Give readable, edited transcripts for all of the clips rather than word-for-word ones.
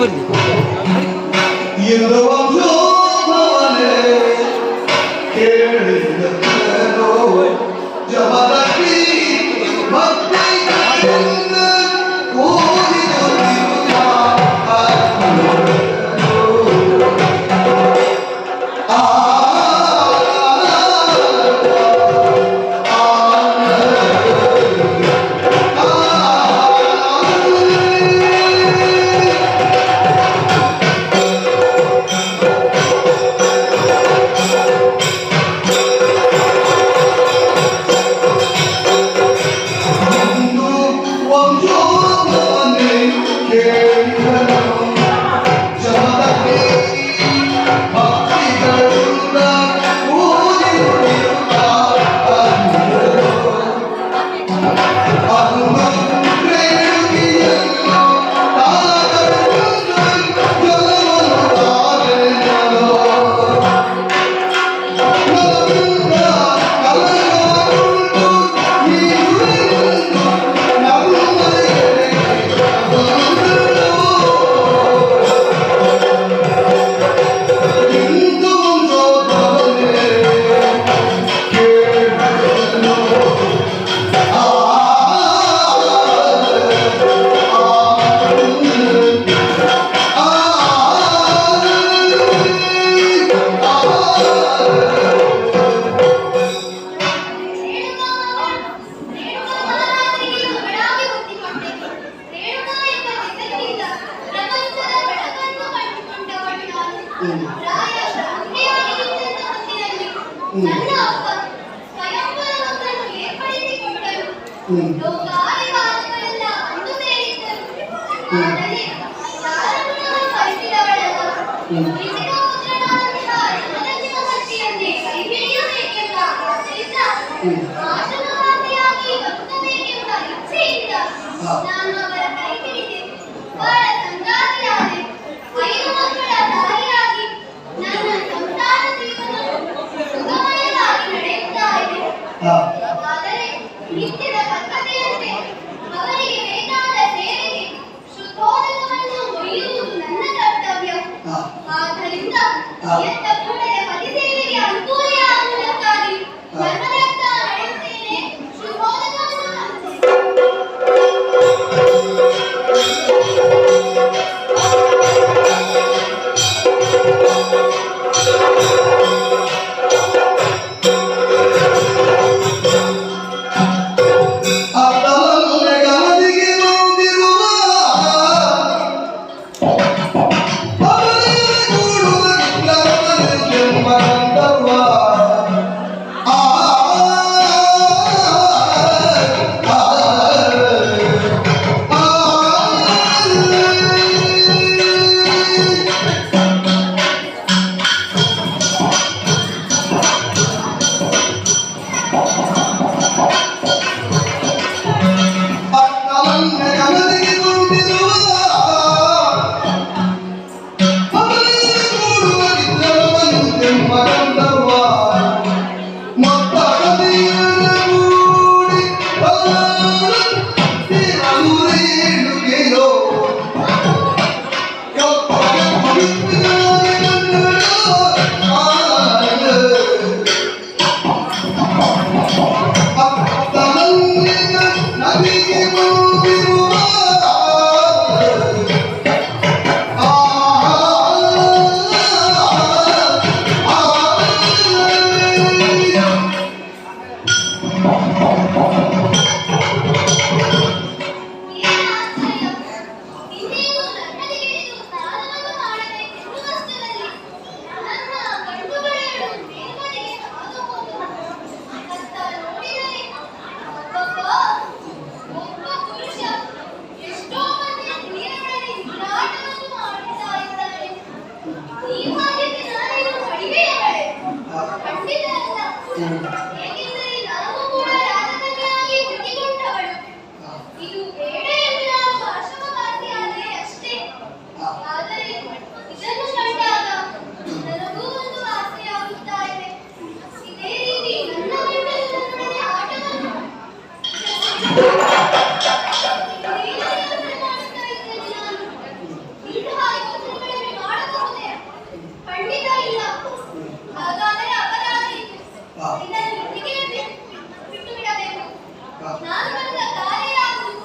ಬರ್ಲಿ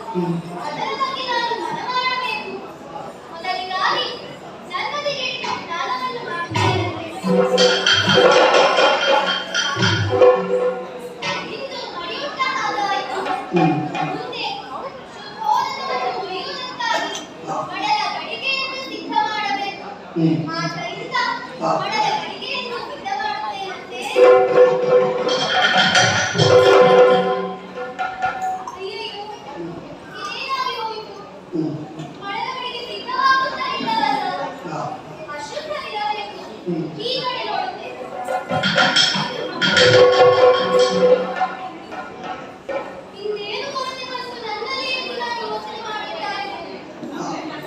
ಅದರ ಬಗ್ಗೆ ನಾನು ಮನಮಾಡಬೇಕು. ಮೊದಲಿಗಾಗಿ ನನ್ನೊಂದಿಗೆ ಸ್ನಾನವನ್ನು ಮಾಡುತ್ತೇನೆ. ಇಂದು ನಡೆಯುತ್ತ ಹಾಗಾಯಿತು. ಮುಂದೆ ಶುಭೋದಯವನ್ನು ಮುರಿಯುವುದಕ್ಕಾಗಿ ಮಡಲ ಗಡಿಗೆಯನ್ನು ಸಿದ್ಧ ಮಾಡಬೇಕು. ಆದ್ದರಿಂದ ಮಡಲ ಗಡಿಗೆಯನ್ನು ಸಿದ್ಧ ಮಾಡುತ್ತೇನಂತೆ. ಅಯ್ಯಯ್ಯೋ, ಇದೇನಾಗಿ ಹೋಯಿತು? ಮಡಲ ಗಡಿಗೆ ಸಿದ್ಧವಾಗುತ್ತಾ ಇಲ್ಲವಲ್ಲ? ಅಶುದ್ಧವಿರಬೇಕು. ಈ ಕಡೆ ನೋಡುತ್ತೇನೆ. ಇನ್ನೇನು ಕೊರತೆ ಬಂತು ನನ್ನಲ್ಲಿ ಎಂದು ನಾನು ಯೋಚನೆ ಮಾಡುತ್ತಾ ಇದ್ದೇನೆ.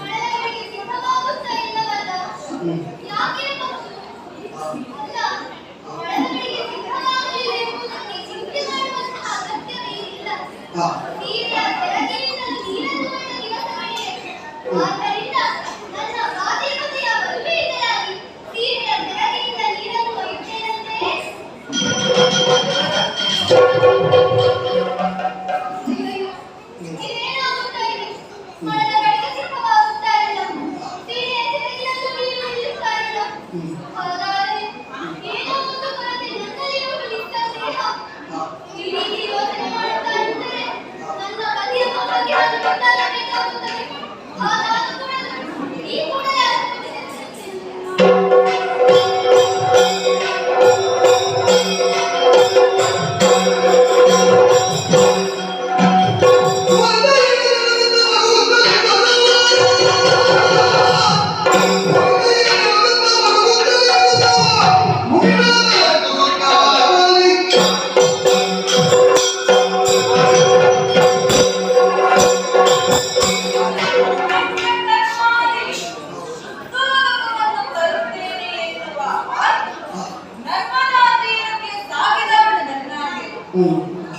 ಮಡಲ ಗಡಿಗೆ ಸಿದ್ಧವಾಗುತ್ತಾ ಇಲ್ಲವಲ್ಲ? ಯಾಕೆ ಬಂತು? ಅಲ್ಲ, ಮಡಲ ಗಡಿಗೆ ಸಿದ್ಧವಾಗಲಿಲ್ಲ ಎಂಬುದಕ್ಕೆ ಚಿಂತೆ ಮಾಡುವಂತಹ ಅಗತ್ಯವೇ ಇಲ್ಲ. ಸೀರೆಯ ಕೆಳಗಿನಿಂದಲೂ ನೀರನ್ನು ಬಿಟ್ಟ ದಿವಸಗಳಿವೆ. ಆದ್ದರಿಂದ ನನ್ನ ಬಾಧ್ಯತೆಯ ಬಲುಬೇಟೆಯಾಗಿ ಸೀರೆಯ ಕೆಳಗಿನಿಂದ ನೀರನ್ನು ಒಯ್ಯುತ್ತೇನಂತೆ. ಅಯ್ಯಯ್ಯೋ, ಇದೇನಾಗುತ್ತಾ ಇದೆ? ಮಡಲ ಗಡಿಗೆ ಸಿದ್ಧವಾಗುತ್ತಾ ಇಲ್ಲ. ಸೀರೆಯ ಕೆಳಗಿನಲ್ಲೂ ನೀರು ಇಳಿಯುತ್ತಾ ಇಲ್ಲ. ಹಾಗಾದರೆ ಏನೋ ಒಂದು ಕೊರತೆ ನನ್ನಲ್ಲಿರುವ ನಿಂತ ಸ್ನೇಹ. ಈ ರೀತಿ ಯೋಚನೆ ಮಾಡುತ್ತಾ ಇದ್ದರೆ ನನ್ನ ಪತಿಯ ಬಗ್ಗೆ ನಾನು ಗೊತ್ತಾಗಬೇಕಾಗುತ್ತದೆ. ನಾನು ಕೂಡ ಈ ಕೂಡಲೇ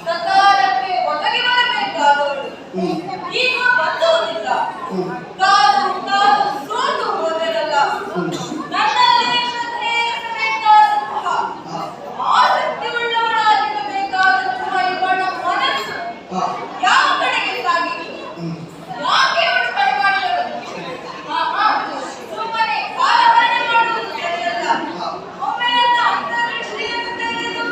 ಸಕಾಲಕ್ಕೆ ಒದಗಿ ಬರಬೇಕಾದವಳು ಈಗ ಬಂದುವುದಿಲ್ಲ. ಕಾದು ಕಾದು ಸೋತು ಹೋದರಲ್ಲ. ನನ್ನಲ್ಲಿ ಶ್ರದ್ಧೆಯಿರಬೇಕಾದಂತಹ ಆಸಕ್ತಿ ಉಳ್ಳವಳಾಗಿರಬೇಕಾದಂತಹ ಇವಳ ಮನಸ್ಸು ಯಾವ ಕಡೆಗೆ ಸಾಗಿದೆ? ಯಾಕೆ ಇವಳು ಕಡೆ ಮಾಡಿದಳು? ಸುಮ್ಮನೆ ಕಾಲಹರಣ ಮಾಡುವುದು ಸರಿಯಲ್ಲ. ಒಮ್ಮೆ ನನ್ನ ಅಂತರ್ದೃಷ್ಟಿಯನ್ನು ತೆರೆದು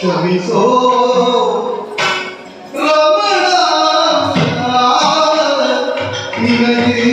ಕ್ಷಮಿಸೋ ರಮಣ ನಿನಗೆ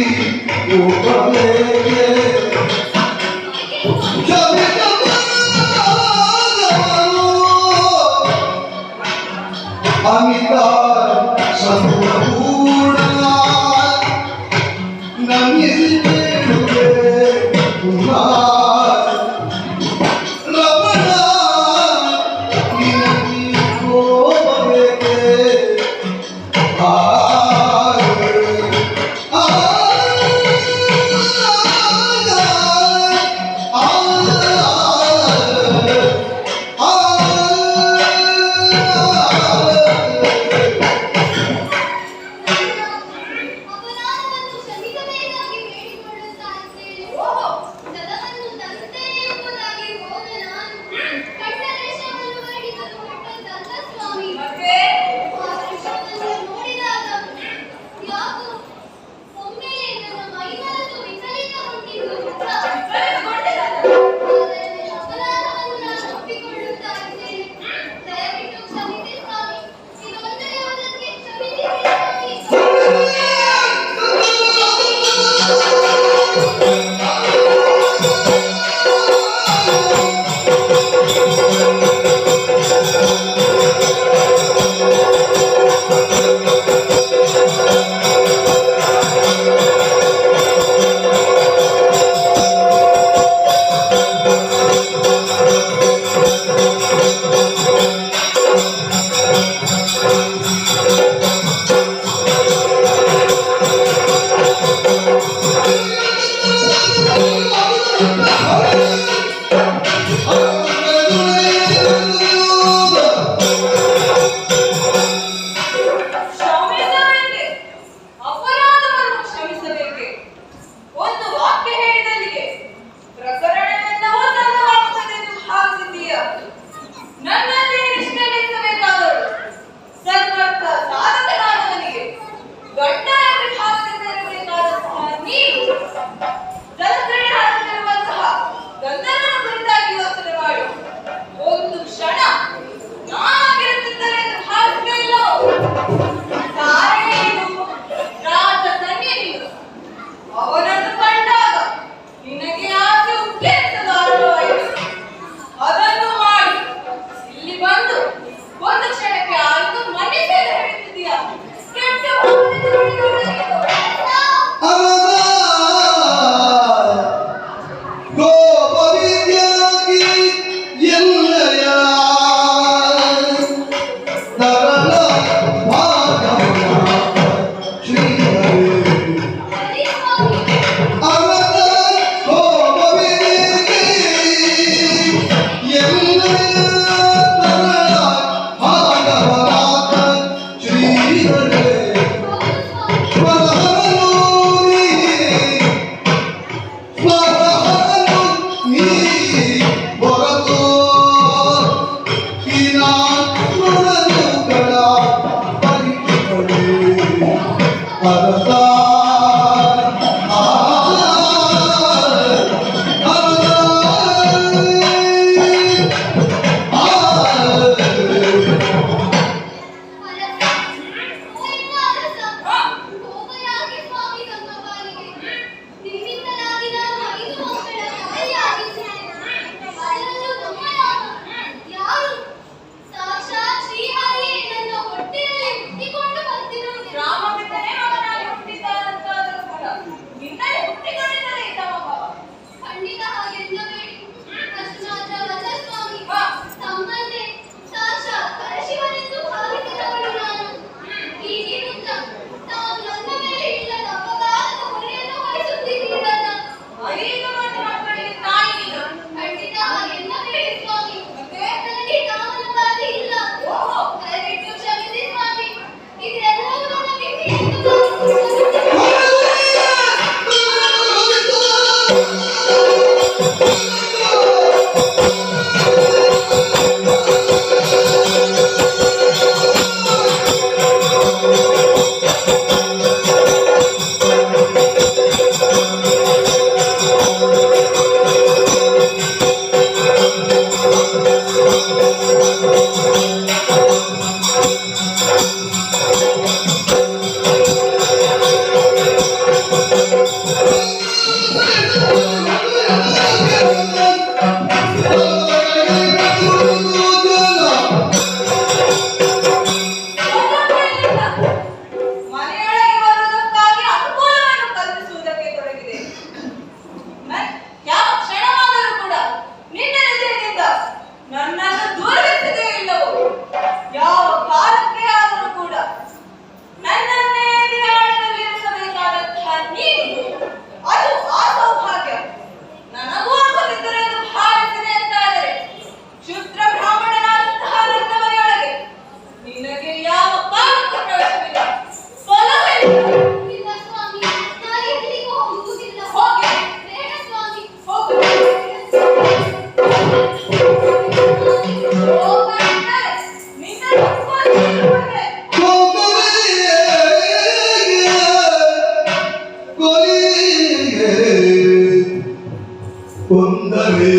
ಕೊಂದರೆ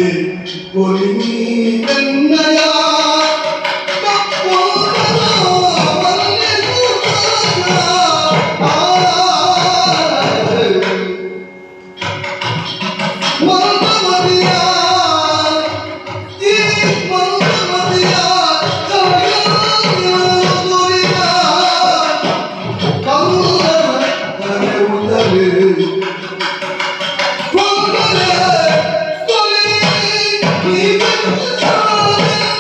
ಕೊಲಿ ಕನ್ನಯ Even the time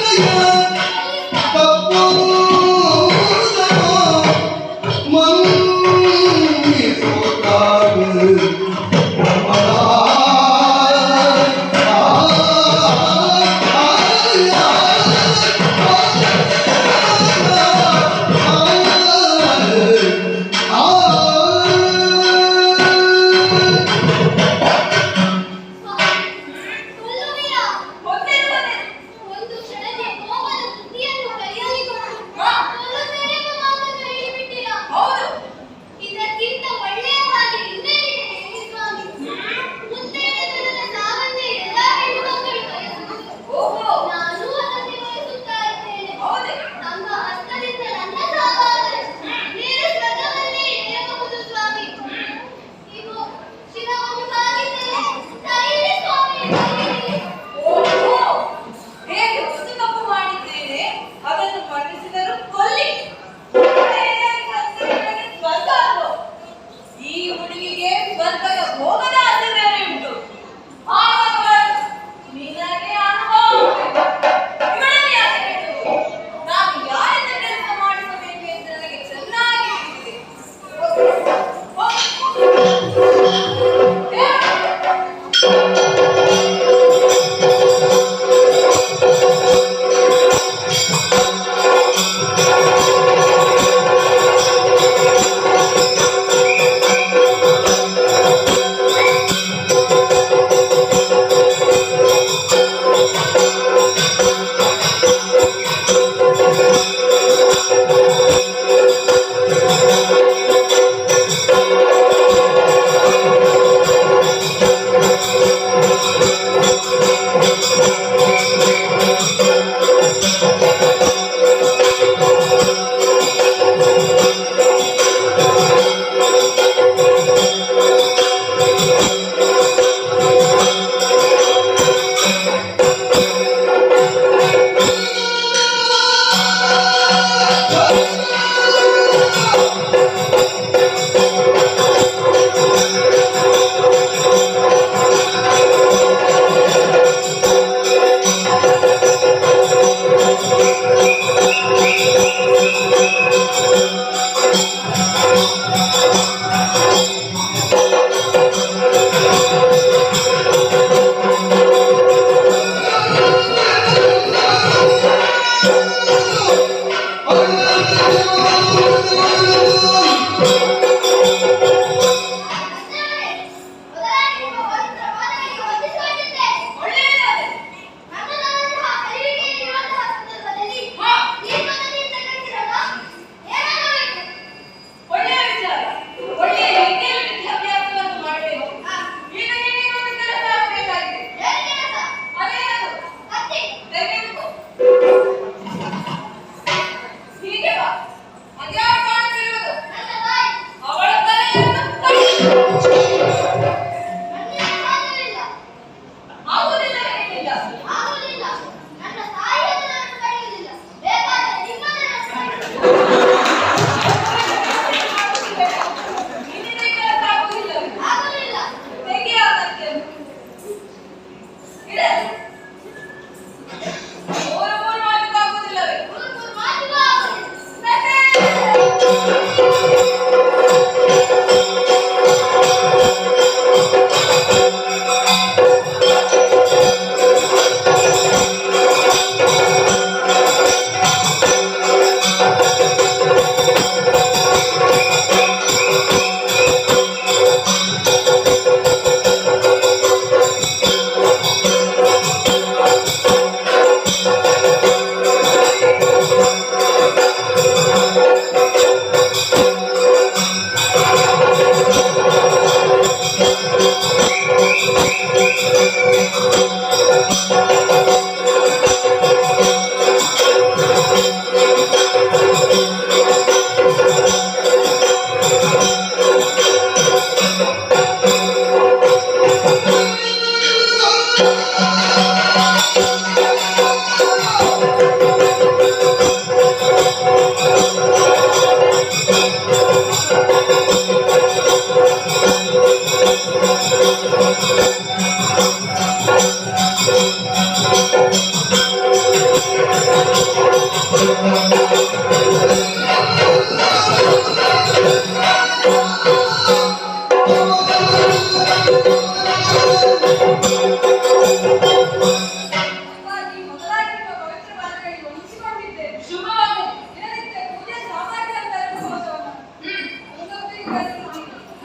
ಮೊದಲಾಗಿರುವ ಪವಿತ್ರ ಪಾದಗಳಿಗೆ ವಂಚಿಸಿಕೊಂಡಿದ್ದೇನೆ. ಶುಭವಾಗಲಿ. ದಿನನಿತ್ಯ ಪೂಜೆ ಸಾಮಗ್ರಿ ಅಂತ ಹೋದವನು.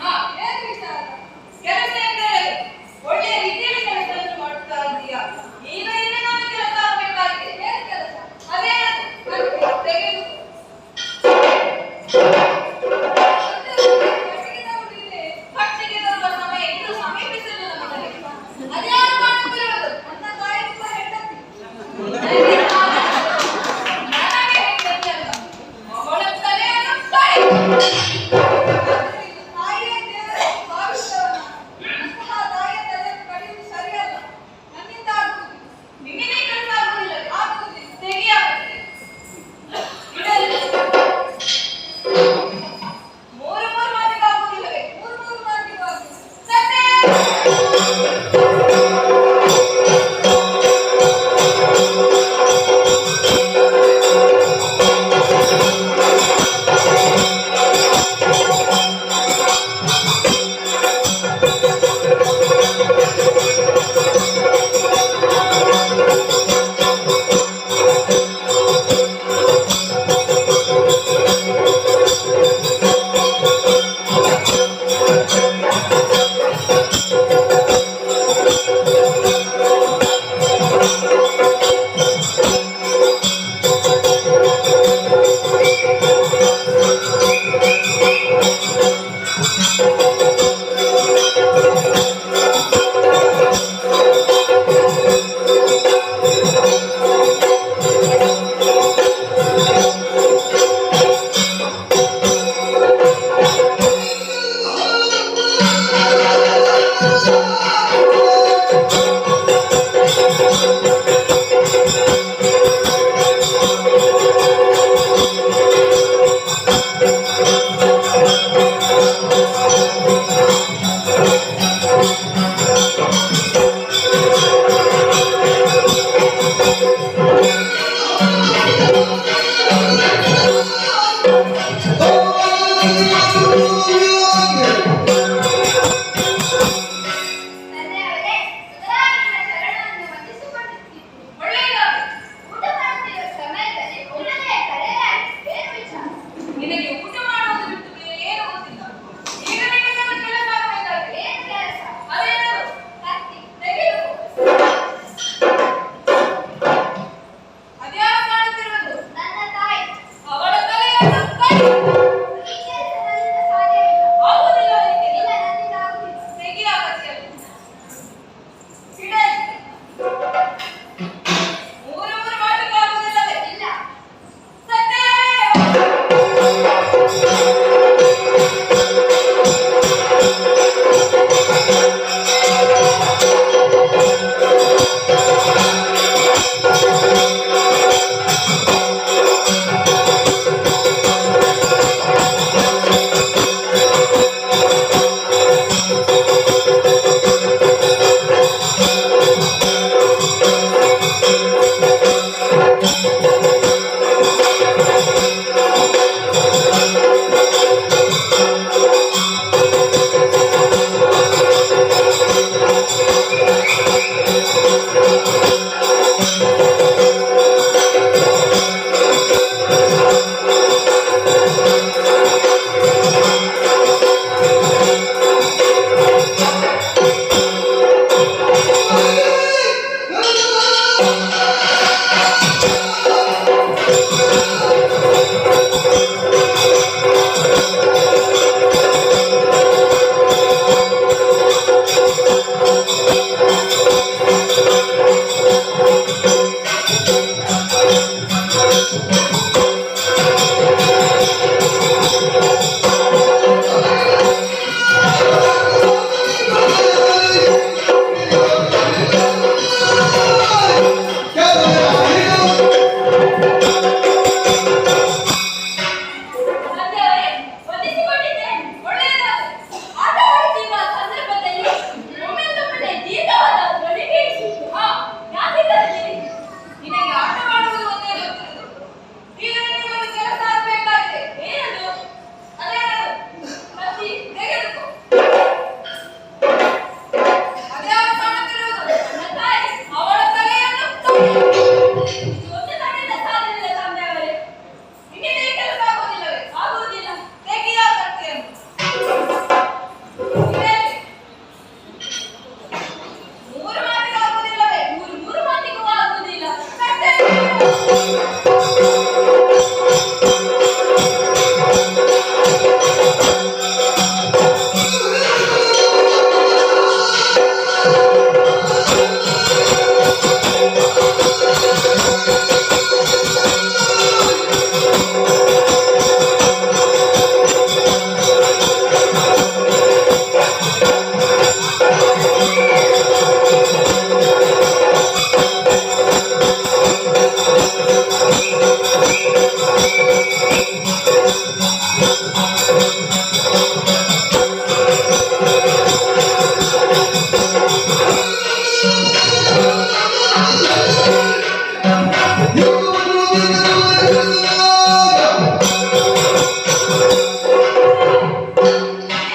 ಹಾ. ಏನು ವಿಚಾರ? ಕೆಲಸ ಎಂದರೆ ಒಳ್ಳೆಯ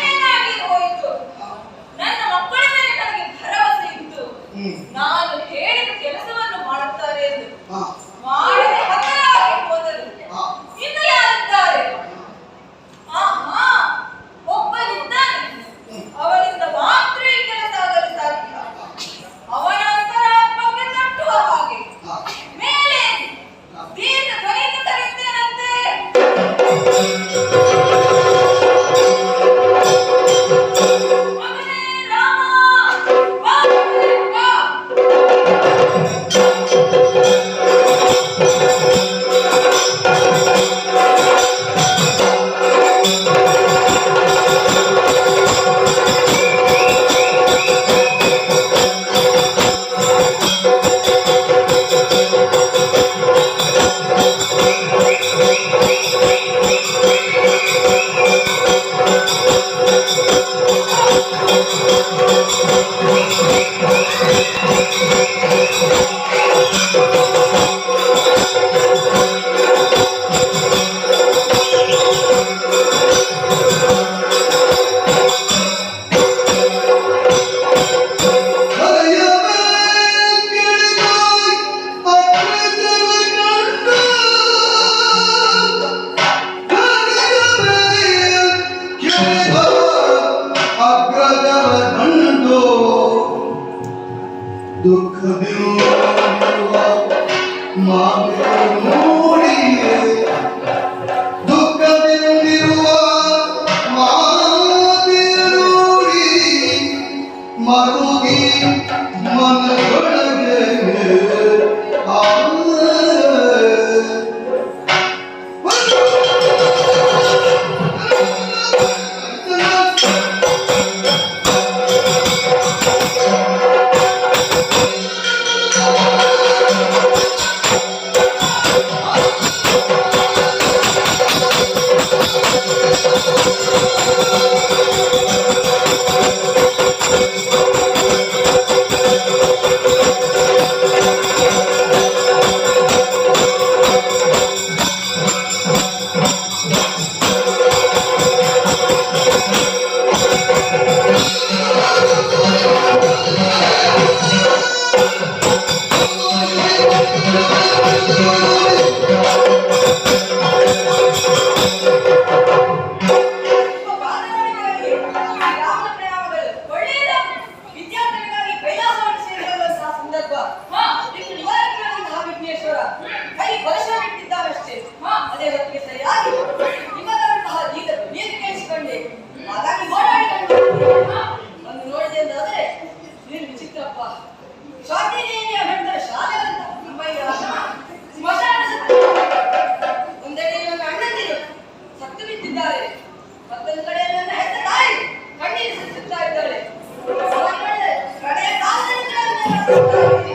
ಏನಾಗಿ ಹೋಯಿತು? ನನ್ನ ಮಕ್ಕಳ ಮೇಲೆ ನನಗೆ ಭರವಸೆ ಇತ್ತು. ನಾನು ಹೇಳಿದ ಕೆಲಸವನ್ನು ಮಾಡುತ್ತಾರೆ ಎಂದು ಮಾಡದೆ ಹತರಾಗಿ ಹೋದರು. ಇನ್ನು ಯಾರಿದ್ದಾರೆ? ಆಹಾ, ಒಬ್ಬನಿದ್ದಾನೆ. ಅವನಿಂದ ಮಾತ್ರ ಈ ಕೆಲಸ ಆಗಲು ಸಾಧ್ಯ. ಅವನ ಅಂತರಾತ್ಮಕ್ಕೆ ತಟ್ಟುವ ಹಾಗೆ ಮೇಲೆ ದೀರ್ಘ ಧ್ವನಿಯಿಂದ ಕರೆಯುತ್ತೇನಂತೆ. ಮಗನೇ ರಾಮ, ಬಾ ಮಗನೇ, ಬಾ. ದುಃಖವಿರುವ ಮಾತೆ ನೋಡಿಯೇ ದುಃಖವಿರುವ ಮಾತೆ ನೋಡಿ ಮರುಗಿ ಮನದೊಳಗೆ ಮತ್ತೊಂದು ಕಡೆ ನನ್ನ ಹೆತ್ತ ತಾಯಿ ಕಣ್ಣೀರು ಸುರಿಸುತ್ತಾ ಇದ್ದಾಳೆ. ಕಡೆಯ ಕಾಲದಲ್ಲಿ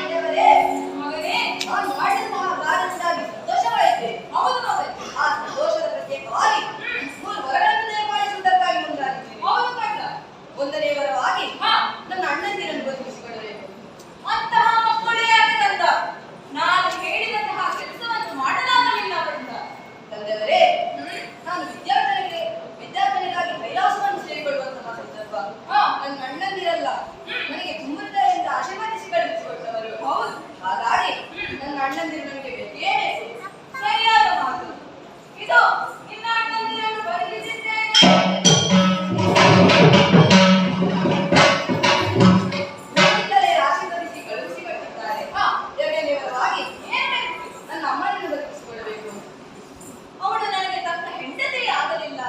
ದೇವರೇ, ಮಗನೇ, ನಾನು ಮಾಡಿದಂತಹ ಕಾರ್ಯದಿಂದಾಗಿ ಸಂತೋಷವಾಯಿತೆ. ಹೌದು ಮಗನೇ. ಆ ಸಂತೋಷದ ಪ್ರತ್ಯೇಕವಾಗಿ ಮೂರು ವರಗಳನ್ನು ದಯಪಾಲಿಸುವುದಕ್ಕಾಗಿ ಮುಂದಾಗಿದ್ದೇನೆ. ಹೌದು ಕಂಡ. ಒಂದನೇ ವರವಾಗಿ ನನ್ನ ಅಣ್ಣಂದಿರನ್ನು ಬದುಕಿಸಿಕೊಳ್ಳಬೇಕು. ಅಂತಹ ಮಕ್ಕಳೇ ಯಾಕೆ ತಂದ? ನಾನು ಹೇಳಿದಂತಹ ಕೆಲಸವನ್ನು ಮಾಡಲಾಗಲಿಲ್ಲ ಅವರಿಂದ. ತಂದೆಯವರೇ, ನಾನು ವಿದ್ಯಾರ್ಥಿನಿಗಾಗಿ ಕೈಲಾಸವನ್ನು ಸೇರಿಕೊಳ್ಳುವಂತಹ ಸಂದರ್ಭ. ನನ್ನ ಅಣ್ಣಂದಿರಲ್ಲ, ನನಗೆ ತುಂಬುವುದರಿಂದ ಆಶೀರ್ವದಿಸಿ ಕಳುಹಿಸಿಕೊಟ್ಟವರು. ಹೌದು. ಹಾಗಾಗಿ ನನ್ನ ಅಣ್ಣಂದಿರು ನನಗೆ ಬೇಕೇ ಬೇಕು. ಸರಿಯಾದ ಮಾತು. ಇದು ನಿನ್ನ ಅಣ್ಣಂದಿರನ್ನು ಬರೆದಿದ್ದೇನೆ. ಆಶೀರ್ವದಿಸಿ ಕಳುಹಿಸಿಕೊಟ್ಟಿದ್ದಾರೆ. ಎರಡನೇ ವರವಾಗಿ ನನ್ನ ಅಮ್ಮನನ್ನು ಬದುಕಿಸಿಕೊಳ್ಳಬೇಕು. ಅವಳು ನನಗೆ ತಕ್ಕ ಹೆಂಡತಿಯೇ ಆಗಲಿಲ್ಲ.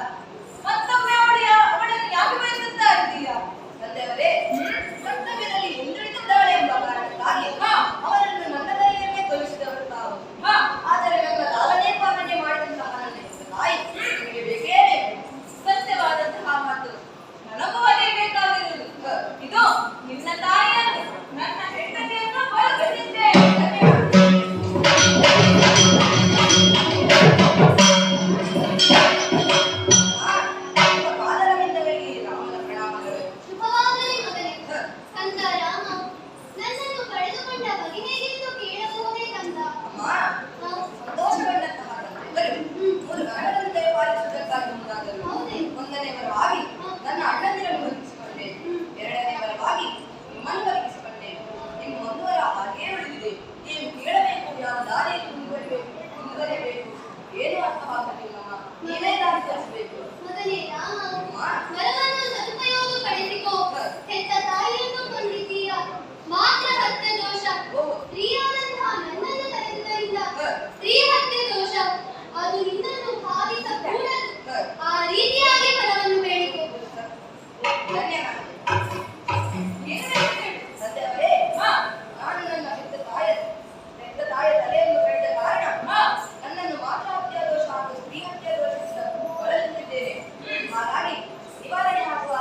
ಮತ್ತೊಮ್ಮೆ ಅವಳನ್ನು ಯಾಕೆ ಬಯಸುತ್ತಾ ಇದ್ದೀಯಾ? ತಂದೆಯವರೇ, ಕರ್ತವ್ಯದಲ್ಲಿ ಹಿಂದುಳಿದಿದ್ದಾಳೆ ಎಂಬ ಕಾರಣಕ್ಕಾಗಿ ಅವರನ್ನು ನನ್ನ ಕೈಯಲ್ಲೇ ತೋರಿಸಿದವರು ತಾವು. ಆದರೆ ನನ್ನ ಲಾಲನೆ ಪಾಲನೆ ಮಾಡಿದಂತಹ ನನ್ನ ತಾಯಿ ನಿಮಗೆ ಬೇಕೇ ಬೇಕು. ಸತ್ಯವಾದಂತಹ ಮಾತು. ನನಗೂ ಅದೇ ಬೇಕಾಗಿರುವುದು. ಇದು ನಿನ್ನ ತಾಯಿಯನ್ನು ನನ್ನ ಹೆಂಡತಿಯನ್ನು ಬಯಸುತ್ತಿದ್ದೆ. ಶುಭವಾಗಲಿ ಮಗನೇ. ಕಂದ ರಾಮ, ನನ್ನನ್ನು ಪಡೆದುಕೊಂಡ ಬಗೆಹೇಗೆಂದು ಕೇಳಬಹುದೇ ಕಂದ? ಸಂತೋಷಗೊಂಡಂತಹ ತಂದೆಯವರು ಮೂರು ವರಗಳನ್ನು ದಯಪಾಲಿಸುವುದಕ್ಕಾಗಿ ಮುಂದಾದರು. ಒಂದನೇ ವರವಾಗಿ ನನ್ನ ಅಣ್ಣಂದಿರನ್ನು ಬದುಕಿಸಿಕೊಂಡೆ. ಎರಡನೇ ವರವಾಗಿ ನಿಮ್ಮನ್ನು ಬದುಕಿಸಿಕೊಂಡೆ. ನಿಮ್ಮ ಒಂದು ವರ ಹಾಗೇ ಉಳಿದಿದೆ. ಏನು ಕೇಳಬೇಕು, ಯಾವ ದಾರಿಯಲ್ಲಿ ಮುಂದುವರಿಯಬೇಕು ಏನು ಅರ್ಥವಾಗಲಿಲ್ಲಮ್ಮ. ನೀವೇ ದಾರಿ ತೋರಿಸಬೇಕು. ಮಗನೇ ರಾಮ, ವರವನ್ನು ಸದುಪಯೋಗಪಡಿಸಿಕೋ. ಹೆತ್ತ ತಾಯಿಯನ್ನು ಕೊಂದಿದ್ದೀಯ, ಮಾತ್ರ ಹತ್ಯೆ ದೋಷ. ಸ್ತ್ರೀಯಾದಂತಹ ನನ್ನನ್ನು ಕರೆದುದರಿಂದ ಸ್ತ್ರೀ ಹತ್ಯೆ ದೋಷ. ಅದು ನಿನ್ನನ್ನು ಭಾವಿಸಕೂಡದು. ಆ ರೀತಿಯಾಗಿ ವರವನ್ನು ಬೇಡಿಕೋ. ಧನ್ಯವಾದ. ತಂದೆಯವರೇ, ನಾನು ನನ್ನ ಹೆತ್ತ ತಾಯಿಯ ತಲೆಯನ್ನು ಕಳೆದ ಕಾರಣ ನನ್ನನ್ನು ಮಾತೃಹತ್ಯಾ ದೋಷ ಹಾಗೂ ಸ್ತ್ರೀ ಹತ್ಯಾ ದೋಷದಿಂದ ಬಳಲುತ್ತಿದ್ದೇನೆ. ಹಾಗಾಗಿ ನಿವಾರಣೆ ಆಗುವ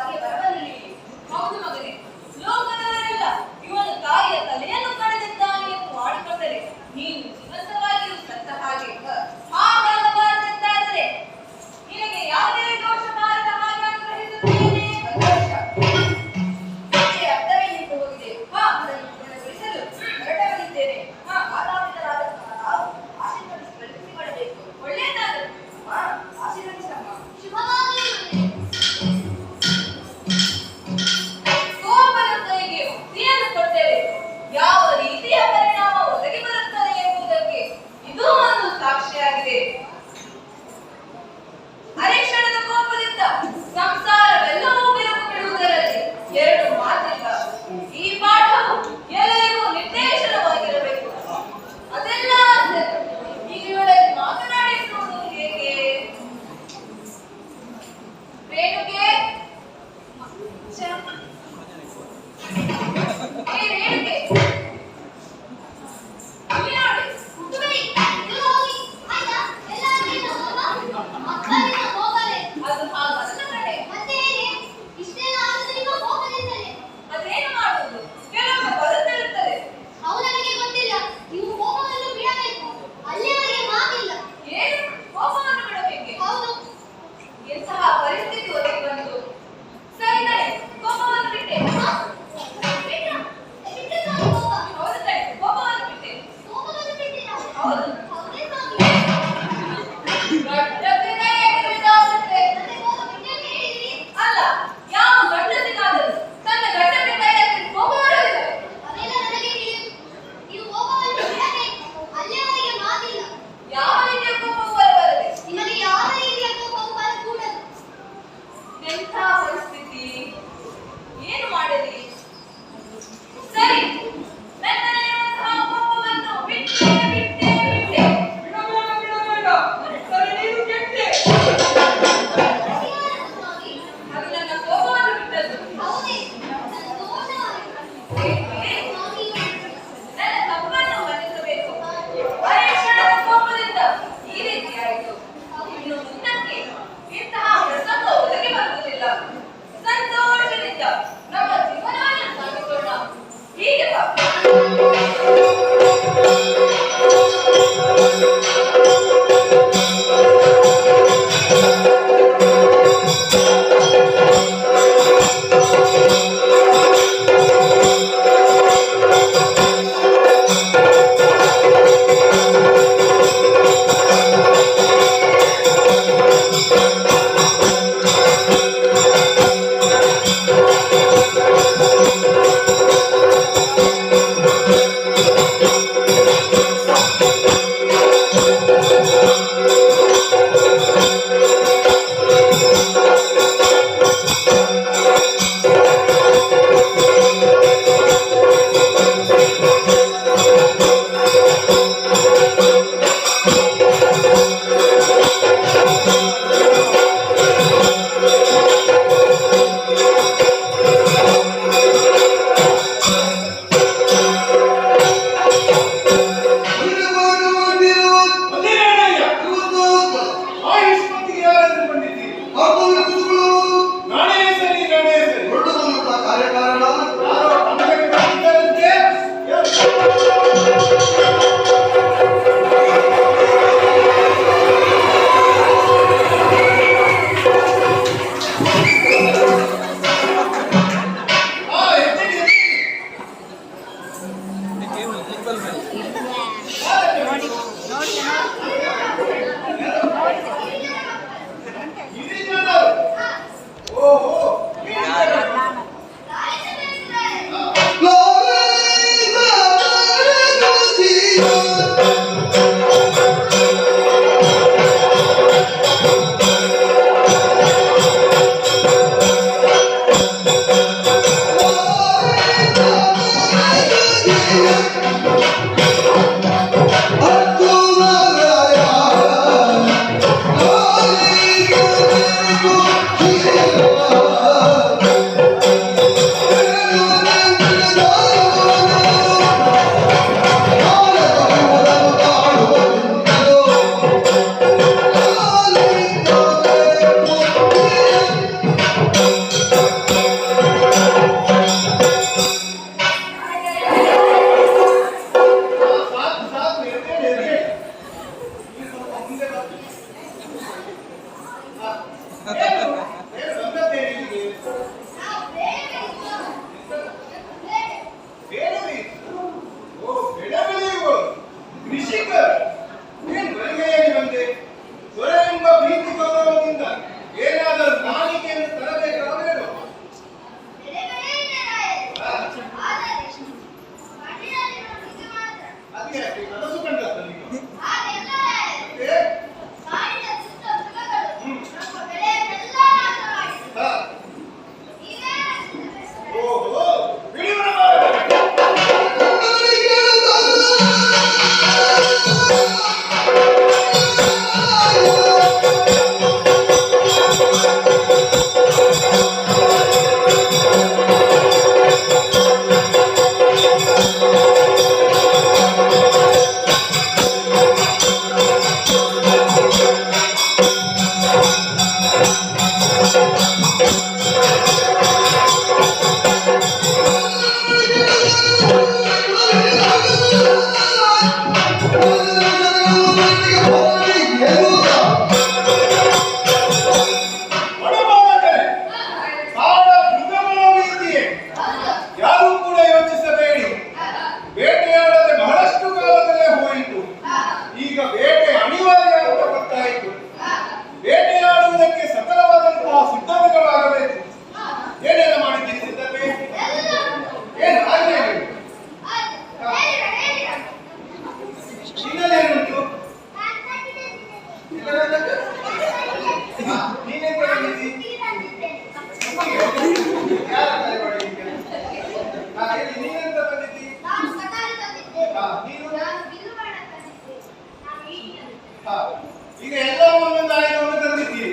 ಈಗ ಎಲ್ಲ ಒಂದೊಂದು ಆಯುಧವನ್ನು ತಂದಿದ್ದೀರಿ.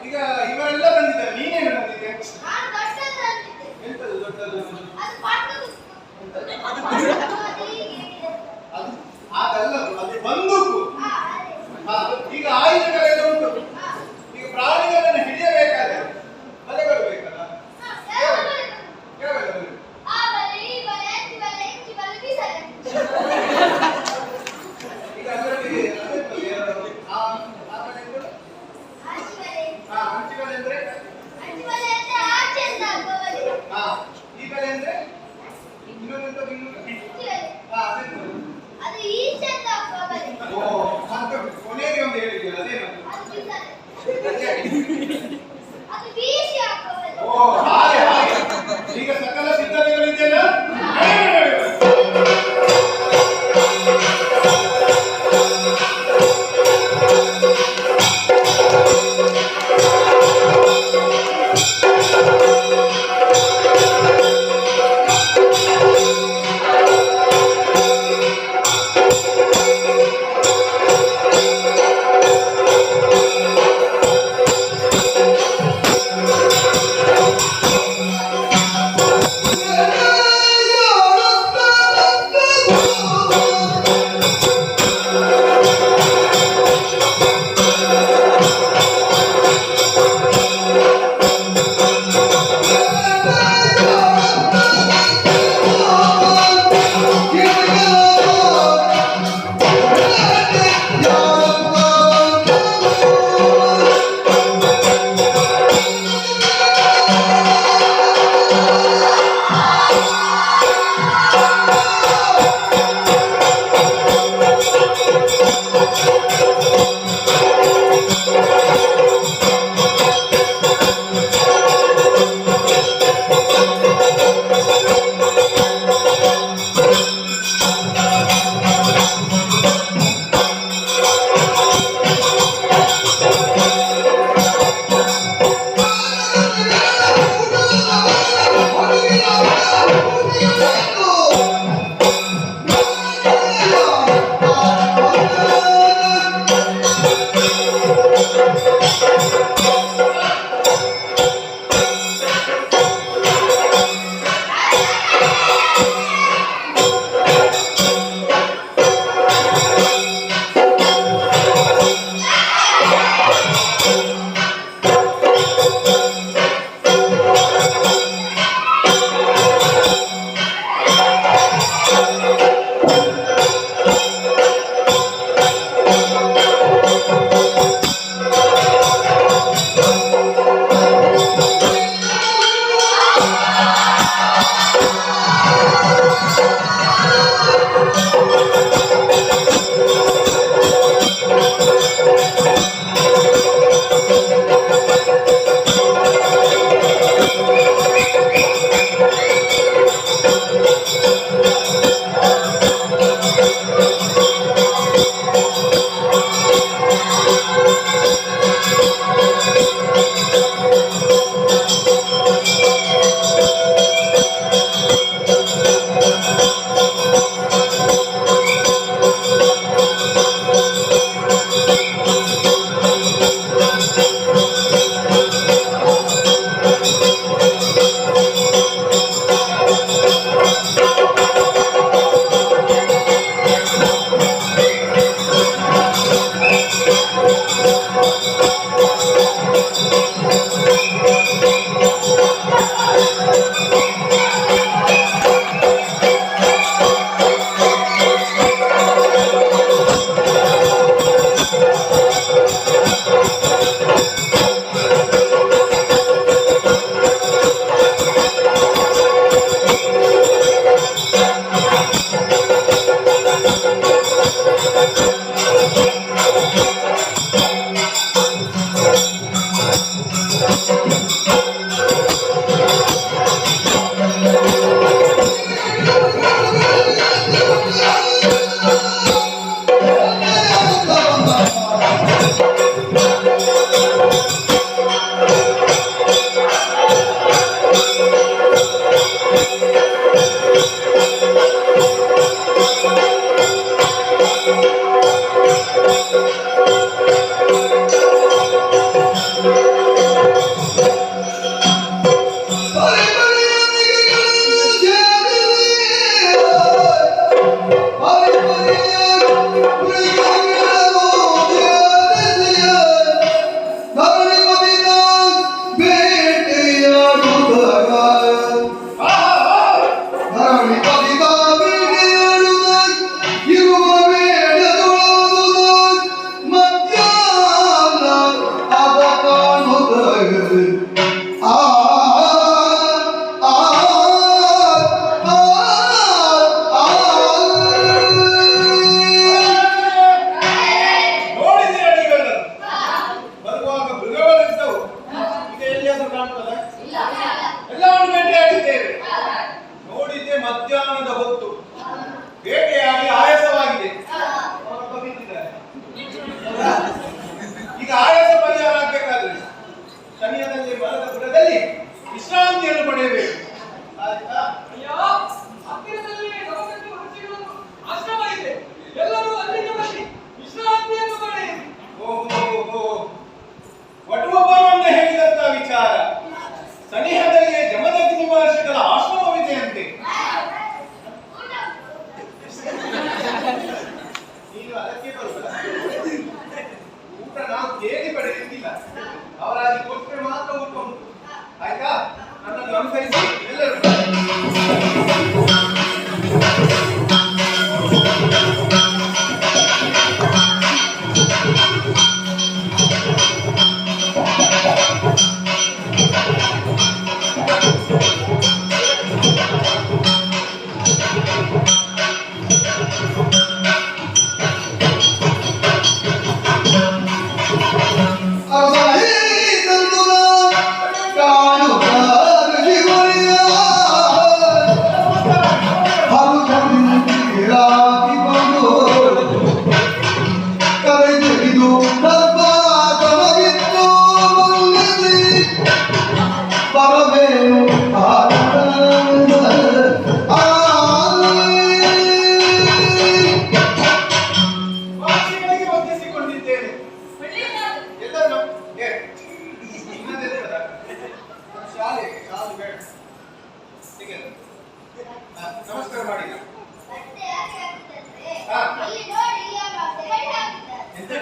ಈಗ ಇವರೆಲ್ಲ ಬಂದಿದ್ದಾರೆ, ನೀನೇನು ಬಂದಿದ್ದೆ? ಎಂತದು ದೊಡ್ಡದು? ಅದಲ್ಲ, ಅದು ಬಂದೂಕು. ಈಗ ಆಯುಧಗಳೆಲ್ಲ ಉಂಟು. ಈಗ ಪ್ರಾಣಿಗಳನ್ನು ಹಿಡಿಯಬೇಕಾದ್ರೆ ಬಲೆಗಳು ಬೇಕಲ್ಲ? ಯಾವೆಲ್ಲ ಬಲೆ? ನೀನು ಅದಕ್ಕೆ ಬರುವುದ? ಊಟ ನಾವು ಕೇಳಿ ಪಡೆಯುತ್ತಿಲ್ಲ, ಅವರಾಗಿ ಕೊಟ್ಟರೆ ಮಾತ್ರ ಊಟ ಉಂಟು. ಆಯ್ತಾ? ನನ್ನನ್ನು ಅನುಸರಿಸಿ ಎಲ್ಲರೂ. ನಮಸ್ಕಾರ ಮಾಡಿ. ಮತ್ತೆ ಯಾಕೆ ಆಗ್ತದೆ? ಇಲ್ಲಿ ನೋಡಿ ಅಮ್ಮ ಸೆಗಣಿ ಹಾಕಿದ್ದಾರೆ.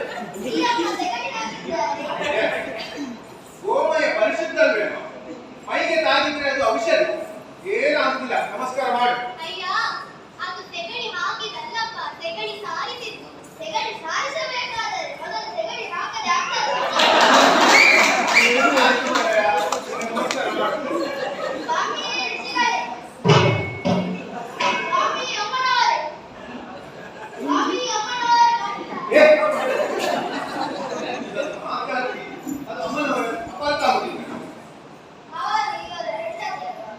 ಈ ಅಮ್ಮ ಸೆಗಣಿ ಹಾಕಿದ್ದಾರೆ. ಗೋಮಯ ಪರಿಶುದ್ಧ ಅಲ್ವೇನೋ? ಮೈಗೆ ತಾಗಿದ್ರೆ ಅದು ಔಷಧಿ, ಏನಾಗ್ತಿಲ್ಲ. ನಮಸ್ಕಾರ ಮಾಡು. ಅಯ್ಯ, ಅದು ಸೆಗಣಿ ಹಾಕಿದಲ್ಲಪ್ಪ, ಸೆಗಣಿ ಸಾರಿಸಿದ್ದು. ಸೆಗಣಿ ಸಾರಿಸಬೇಕಾದರೆ ಮೊದಲು ಸೆಗಣಿ ಹಾಕದೆ ಆಗ್ತದೆ. ನಮಸ್ಕಾರ ಮಾಡು. ಸ್ವಾಮಿ ಋಷಿಗಳೇ, ಸ್ವಾಮಿ ಅಮ್ಮನವರೇ, ಸ್ವಾಮಿ ಅಮ್ಮನವರೇ ಬಂದಿದ್ದಾರೆ. ಅದು ಅಮ್ಮನವರ ಅಪಾರ್ಥ ಆಗುದಿಲ್ಲ. ಅವರು ಇವರ ಹೆಂಡತಿ ಅಲ್ವಾ?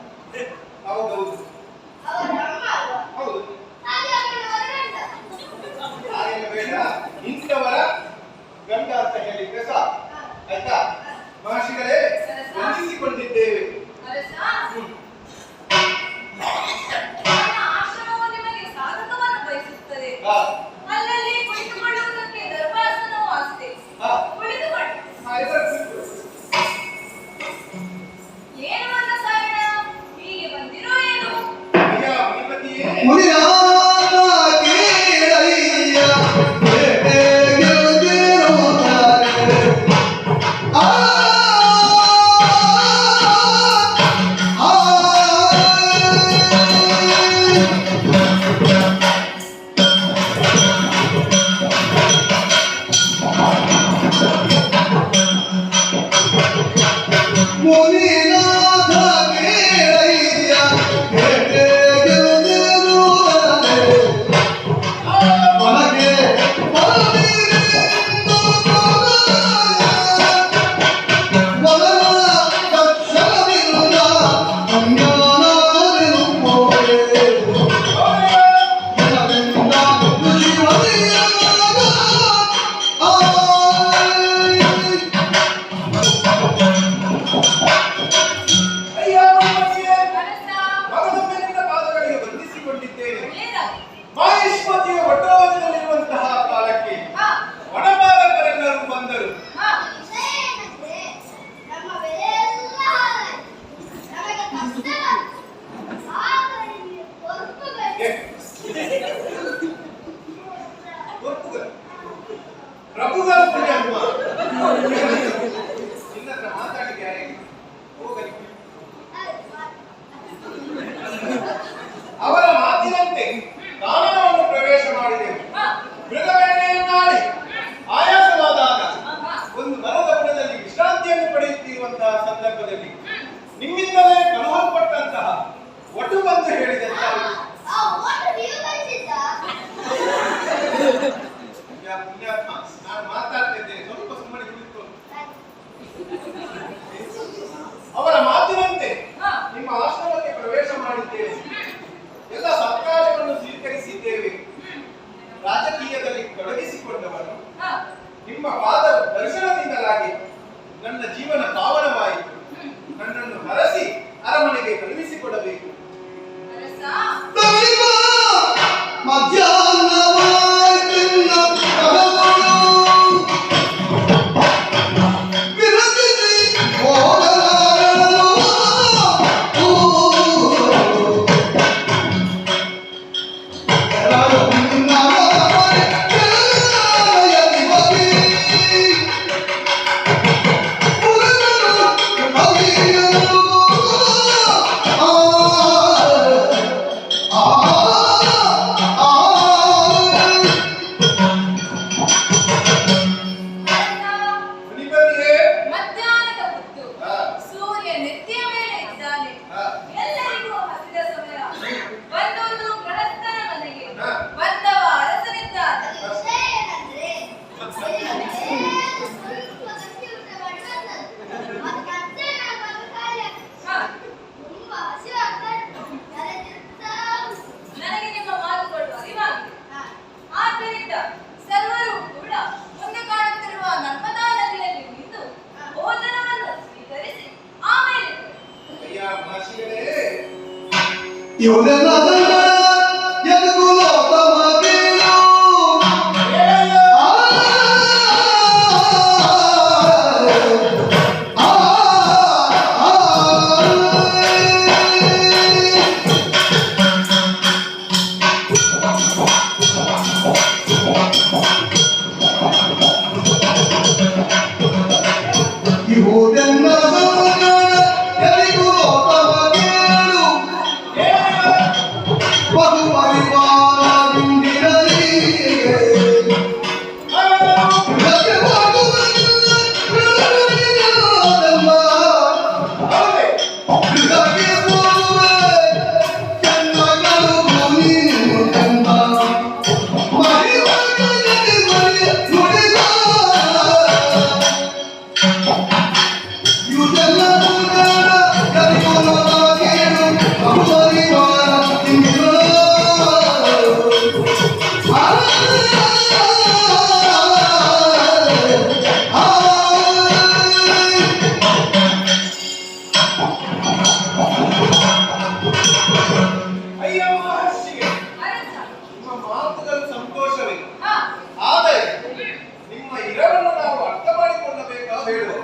ಹೌದೌದು, ಅವರ ಅಮ್ಮ ಅಲ್ವಾ? ಹೌದು. ಹಾಗೆ ಅಮ್ಮನವರ ಗಂಡ. ಹಾಗೆಲ್ಲ ಬೇಡ, ಇಂಥವರ ಗಂಡ ಅಂತ ಹೇಳಿದ್ರೆ ಸಾಕು. ಆಯ್ತಾ? ಮಹರ್ಷಿಗಳೇ, ವಂದಿಸಿಕೊಂಡಿದ್ದೇವೆ. ಅರಸ, ನನ್ನ ಆಶ್ರಮವು ನಿಮಗೆ ಸಾಧಕವನ್ನು ಬಯಸುತ್ತದೆ. ಹಾ, ಅಲ್ಲಲ್ಲಿ ಕುಳಿತುಕೊಳ್ಳುವುದಕ್ಕೆ ದರ್ಭಾಸನವೂ ಅಷ್ಟೇ. ಹಾ, ಕುಳಿತುಕೊಳ್ಳಿ. ಹಾ, ಎಲ್ಲರೂ ಕೂತ್ಕೊಳ್ಳಿ. ಏನು ನನ್ನ ಕಾರಣ ಹೀಗೆ ಬಂದಿರೋ ಏನು? ಅಯ್ಯ, ಶ್ರೀಮತಿಯೇ, ಮಹೇಶ್ವತಿಯ ಒಡ್ಡೋದಲ್ಲಿರುವಂತಹ ಕಾಲಕ್ಕೆ ವನಪಾಲಕರೆಲ್ಲರೂ ಬಂದರು. ವಿಷಯ ಏನಂದ್ರೆ, ನಮ್ಮ ಬೆಳೆಯೆಲ್ಲ ಹಾಳಾಯ್ತು. ನಮಗೆ ಕಷ್ಟವಾಯ್ತು. ಆದರೆ ನೀವು ಹೊರಟುಬೇಕು. ಪ್ರಭುಗಳು ಪುಣ್ಯಾತ್ಮ. ನಿನ್ನ ಹತ್ರ ಮಾತಾಡಿಗೆ ಯಾರಿಗೆ? ಹೋಗಲಿ. ಅವರ ಮಾತಿನಂತೆ ಕಾನನವನ್ನು ಪ್ರವೇಶ ಮಾಡಿದೆವು. ಮೃಗವೇಣೆಯನ್ನಾಡಿ ಆಯಾಸವಾದಾಗ ಒಂದು ಮರದ ಬುಡದಲ್ಲಿ ವಿಶ್ರಾಂತಿಯನ್ನು ಪಡೆಯುತ್ತಿರುವಂತಹ ಸಂದರ್ಭದಲ್ಲಿ ನಿಮ್ಮಿಂದಲೇ ಕಳುಹಲ್ಪಟ್ಟಂತಹ ಒಟ್ಟು ಬಂದು ಹೇಳಿದಂತಹ ಆ ಓಟು ನೀವು ಬಯಸಿದ್ದ? ಪುಣ್ಯಾತ್ಮ, ನಾನು ಮಾತಾಡ್ತಿದ್ದೇನೆ, ಸ್ವಲ್ಪ ಸುಮ್ಮನೆ ಕುಳಿತುಕೊಂಡು. ಹಾ. ಬಂದವ ಅರಸನಿದ್ದಾನೆ. ಅದು ವಿಷಯ ಏನಂದ್ರೆ ಸ್ವಲ್ಪ ಗಟ್ಟಿ ಊಟ ಮಾಡಿ ಬಂದದ್ದು. ಮತ್ತೆ ನಾನು ಬಂದು ಖಾಲಿ ಆಗ್ತದೆ. ಹಾ, ತುಂಬಾ ಹಸಿವಾಗ್ತಾ ಉಂಟು. ತಲೆ ತಿರುಗ್ತಾ ಉಂಟು. ನನಗೆ ನಿಮ್ಮ ಮಾತು ಕೊಡುವ ಅರಿವಾಗಿದೆ. ಹಾ. ಆದ್ದರಿಂದ ಸರ್ವರು ಕೂಡ ಮುಂದೆ ಕಾಣುತ್ತಿರುವ ನರ್ಮದಾ ನದಿಯಲ್ಲಿ ನಿಂತು ಭೋಜನವನ್ನು ಸ್ವೀಕರಿಸಿ ಆಮೇಲೆ ಅಯ್ಯ ಮಹರ್ಷಿಗಳೇ, ಅಯ್ಯ ಮಹರ್ಷಿಗೆ ಅರಸ. ನಿಮ್ಮ ಮಾತುಗಳು ಸಂತೋಷವೇ. ಹಾ, ಆದರೆ ನಿಮ್ಮ ಇರವನ್ನು ನಾವು ಅರ್ಥ ಮಾಡಿಕೊಳ್ಳಬೇಕಾ ಬೇಡುವ?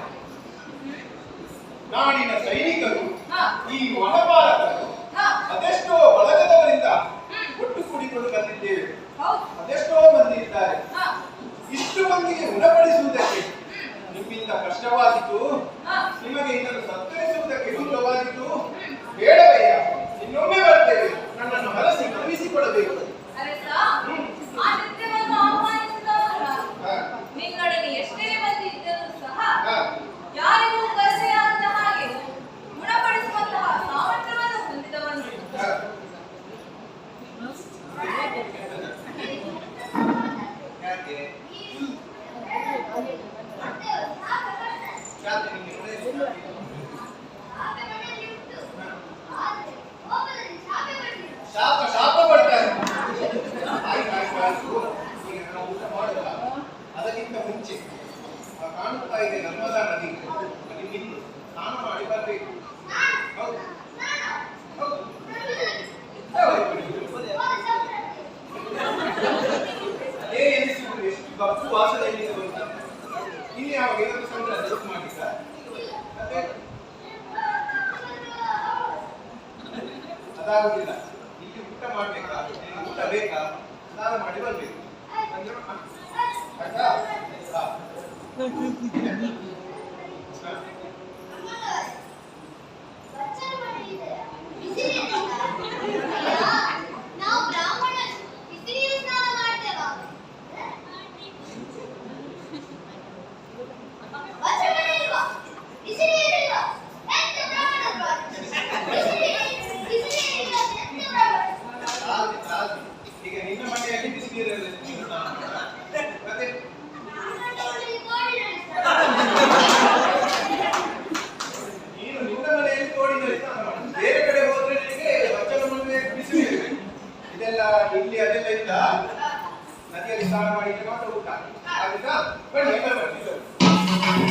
ನಾಡಿನ ಸೈನಿಕರು, ಹಾ, ಈ ವನಪಾಲಕರು ಹಾ, ಅದೆಷ್ಟೋ ಬಳಗದವರಿಂದ ಒಟ್ಟು ಕೂಡಿಕೊಂಡು ಬಂದಿದ್ದೇವೆ. ಹೌದು. ಅದೆಷ್ಟೋ ಮಂದಿ ಇದ್ದಾರೆ. ಹಾ, ಇಷ್ಟು ಮಂದಿಗೆ ಉಣಪಡಿಸುವುದಕ್ಕೆ ನಿಮ್ಮಿಂದ ಕಷ್ಟವಾಗಿತ್ತು. ಹಾ, ನಿಮಗೆ ಇದನ್ನು ಸತ್ಕರಿಸುವುದಕ್ಕೆ ದುಃಖವಾಗಿತ್ತು. ಬೇಡವಯ್ಯ, ಇನ್ನೊಮ್ಮೆ ಬರ್ತೇವೆ. ನನ್ನನ್ನು ಹರಸಿ ಕಳುಹಿಸಿಕೊಡಬೇಕು. ಅರಸ, ಆತಿಥ್ಯವನ್ನು ಆಹ್ವಾನಿಸಿದವರು ನಾನು. ಹಾ, ನಿನ್ನೊಡನೆ ಎಷ್ಟೇ ಮಂದಿ ಇದ್ದರೂ ಸಹ ಹಾ. ಯಾರಿಗೂ ಕರೆಯಾಗದ ಹಾಗೆ ಗುಣಪಡಿಸುವಂತಹ ಸಾಮರ್ಥ್ಯವನ್ನು ಹೊಂದಿದವನು. ಹಾ. ಯಾಕೆ? ಯಾಕೆ ನಿಮಗೆ ಒಳ್ಳೆಯದು? ಶಾಪೆ ಮನೆಯಲ್ಲಿ ಉಂಟು. ಆದರೆ ಕೋಪದಲ್ಲಿ ಶಾಪೆ ಬರಲಿಲ್ಲ. ಶಾಪ ಕೊಡ್ತಾರೆ. ಆಯ್ತು. ಈಗ ನಾವು ಊಟ ಮಾಡುವ ಅದಕ್ಕಿಂತ ಮುಂಚೆ ಕಾಣುತ್ತಾ ಇದೆ ನರ್ಮದಾ ನದಿ. ಅಲ್ಲಿ ನಿಂತು ಸ್ನಾನ ಮಾಡಿ ಬರಬೇಕು. ಹೌದು ಹೌದು. ಅದೇ ಎನಿಸಿದ್ರು ಎಷ್ಟು ಕಪ್ಪು ವಾಸನೆಯಲ್ಲಿ ಅಂತ. ಇಲ್ಲಿ ಯಾವಾಗ ಏನಾದ್ರು ಸಂಗ್ರಹ ಜೋಕ್ ಮಾಡಿದ್ದ? ಮತ್ತೆ ಅದಾಗುದಿಲ್ಲ. ಇಲ್ಲಿ ಊಟ ಮಾಡ್ಬೇಕಾ? ಊಟ ಬೇಕಾ? ಸ್ನಾನ ಮಾಡಿ ಬರ್ಬೇಕು. ಆಯ್ತಾ? ಹಾ. ಬಚ್ಚಲ ಮನೆಯಿದೆ. ಬಿಸಿ ನೀರಿಲ್ಲ. ನಾವು ಬ್ರಾಹ್ಮಣರು ಬಿಸಿ ನೀರು ಸ್ನಾನ ಮಾಡ್ತೇವಾ? ಬಚ್ಚಲ ಮನೆಯಿಲ್ವಾ? ಬಿಸಿ ನೀರಿಲ್ವಾ? ಎಂತ ಬ್ರಾಹ್ಮಣರು? ಬಿಸಿ ನೀರಿಲ್ಲ, ಎಂತ ಬ್ರಾಹ್ಮಣರು? ಸಾಕು. ಈಗ ನಿನ್ನ ಮನೆಯಲ್ಲಿ ಬಿಸಿ ನೀರಲ್ಲಿ ನೀನು ಸ್ನಾನ ಮಾಡ್ತಾ? ಮತ್ತೆ ನೀನು ನಿನ್ನ ಮನೆಯಲ್ಲಿ ತೋಡಿನಲ್ಲಿ ಸ್ನಾನ ಮಾಡು. ಬೇರೆ ಕಡೆ ಹೋದ್ರೆ ನಿನಗೆ ಬಚ್ಚಲ ಮನೆ ಬಿಸಿ ನೀರು ಬೇಕು. ಇದೆಲ್ಲ ಇಲ್ಲಿ ಅದೆಲ್ಲ ಇಲ್ಲ. ನದಿಯಲ್ಲಿ ಸ್ನಾನ ಮಾಡಿದ್ರೆ ಮಾತ್ರ ಊಟ ಆಗುತ್ತಾ? ಬನ್ನಿ ಎಲ್ಲ ಬನ್ನಿ.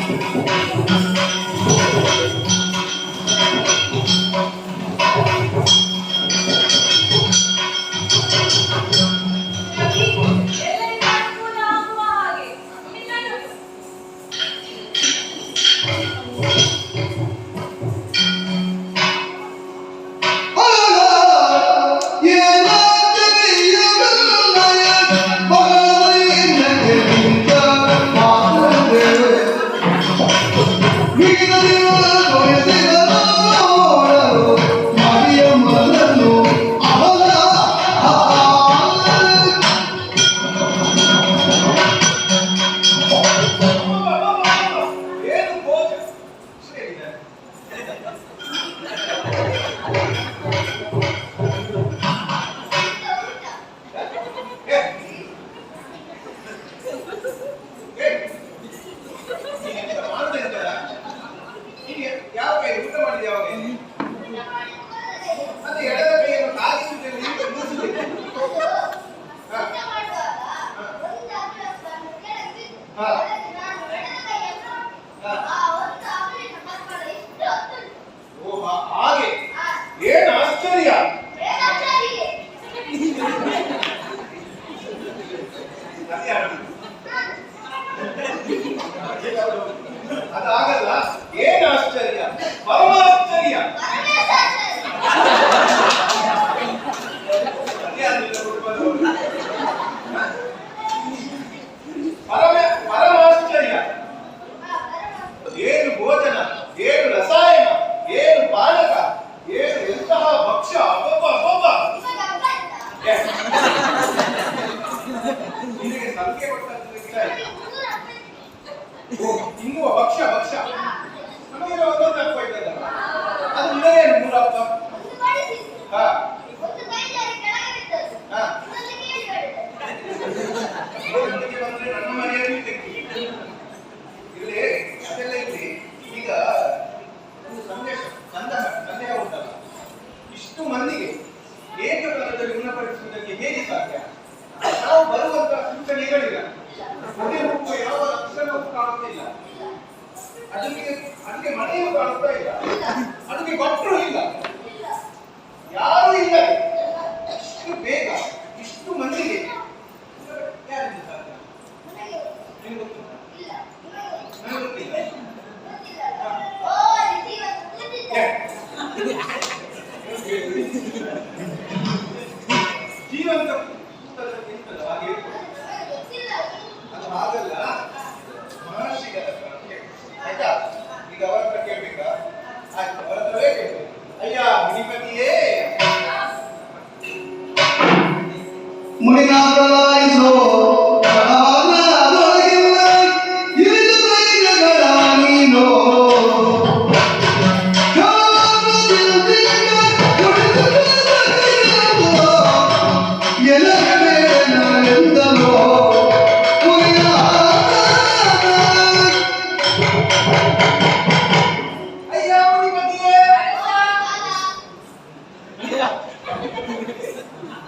ಎಲ್ಲರಿಗೂ ಅನುಕೂಲ ಆಗುವ ಹಾಗೆ ನಿನ್ನನ್ನು Maria ಸತ್ಯ ಅದಾಗಲ್ಲ. ಏನು ಆಶ್ಚರ್ಯ, ಪರಮಾಶ್ಚರ್ಯ. ಪರಮಾಶ್ಚರ್ಯ. ಏನು ಭೋಜನ, ಏನು ರಸಾಯನ, ಏನು ಪಾನಕ, ಏನು ಎಂತಹ ಭಕ್ಷ್ಯ. ನಿನಗೆ ಸಂಖ್ಯೆ ತಿನ್ನುವ ಭಕ್ಷ್ಯ ನಮಗೆ ಒಂದೊಂದು ಅಪ್ಪ ಇದ್ದಲ್ಲ, ಅದು ನಿನಗೇನು ಮೂರಪ್ಪ? ಬಂದ್ರೆ ನನ್ನ ಮನೆಯಲ್ಲಿ ತೆಗಿ ಇಲ್ಲಿ ಅದೆಲ್ಲ ಇಲ್ಲಿ. ಈಗ ಸಂದೇಹ ಉಂಟಲ್ಲ, ಇಷ್ಟು ಮಂದಿಗೆ ಏಕಕಾಲದಲ್ಲಿ ಉನ್ನಪಡಿಸುವುದಕ್ಕೆ ಹೇಗೆ ಸಾಧ್ಯ? ನಾವು ಬರುವಂತಹ ಸೂಚನೆಗಳಿಲ್ಲ, ಮನೆ ಹೋಗುವ ಯಾವ ಲಕ್ಷಣವೂ ಕಾಣುತ್ತಿಲ್ಲ, ಅದಕ್ಕೆ ಮನೆಯೂ ಕಾಣುತ್ತಾ ಇಲ್ಲ, ಅದಕ್ಕೆ ಭಟ್ರು ಇಲ್ಲ, ಯಾರೂ ಇಲ್ಲ. ಇಷ್ಟು ಬೇಗ ಇಷ್ಟು ಮಂದಿಗೆ ಯಾರಿಂದ ಸಾಧ್ಯ? ನಿಮ್ಗೆ ಗೊತ್ತಿಲ್ಲ? ನನಗೆ ಗೊತ್ತಿಲ್ಲ. ಜೀವಂತ ಹಾಗೆ ಅದು ಹಾಗಲ್ಲ, ಮಹರ್ಷಿಗಳ ಆಯ್ತಾ? ಈಗ ಅವರ ಹತ್ರ ಕೇಳ್ಬೇಕಾ? ಆಯ್ತು, ಅವರ ಹತ್ರವೇ ಕೇಳ್ಬೇಕು. ಅಯ್ಯ ಮುನಿಪತಿಯೇ, ಮುನಿನಾಥರಾಯಿಸೋ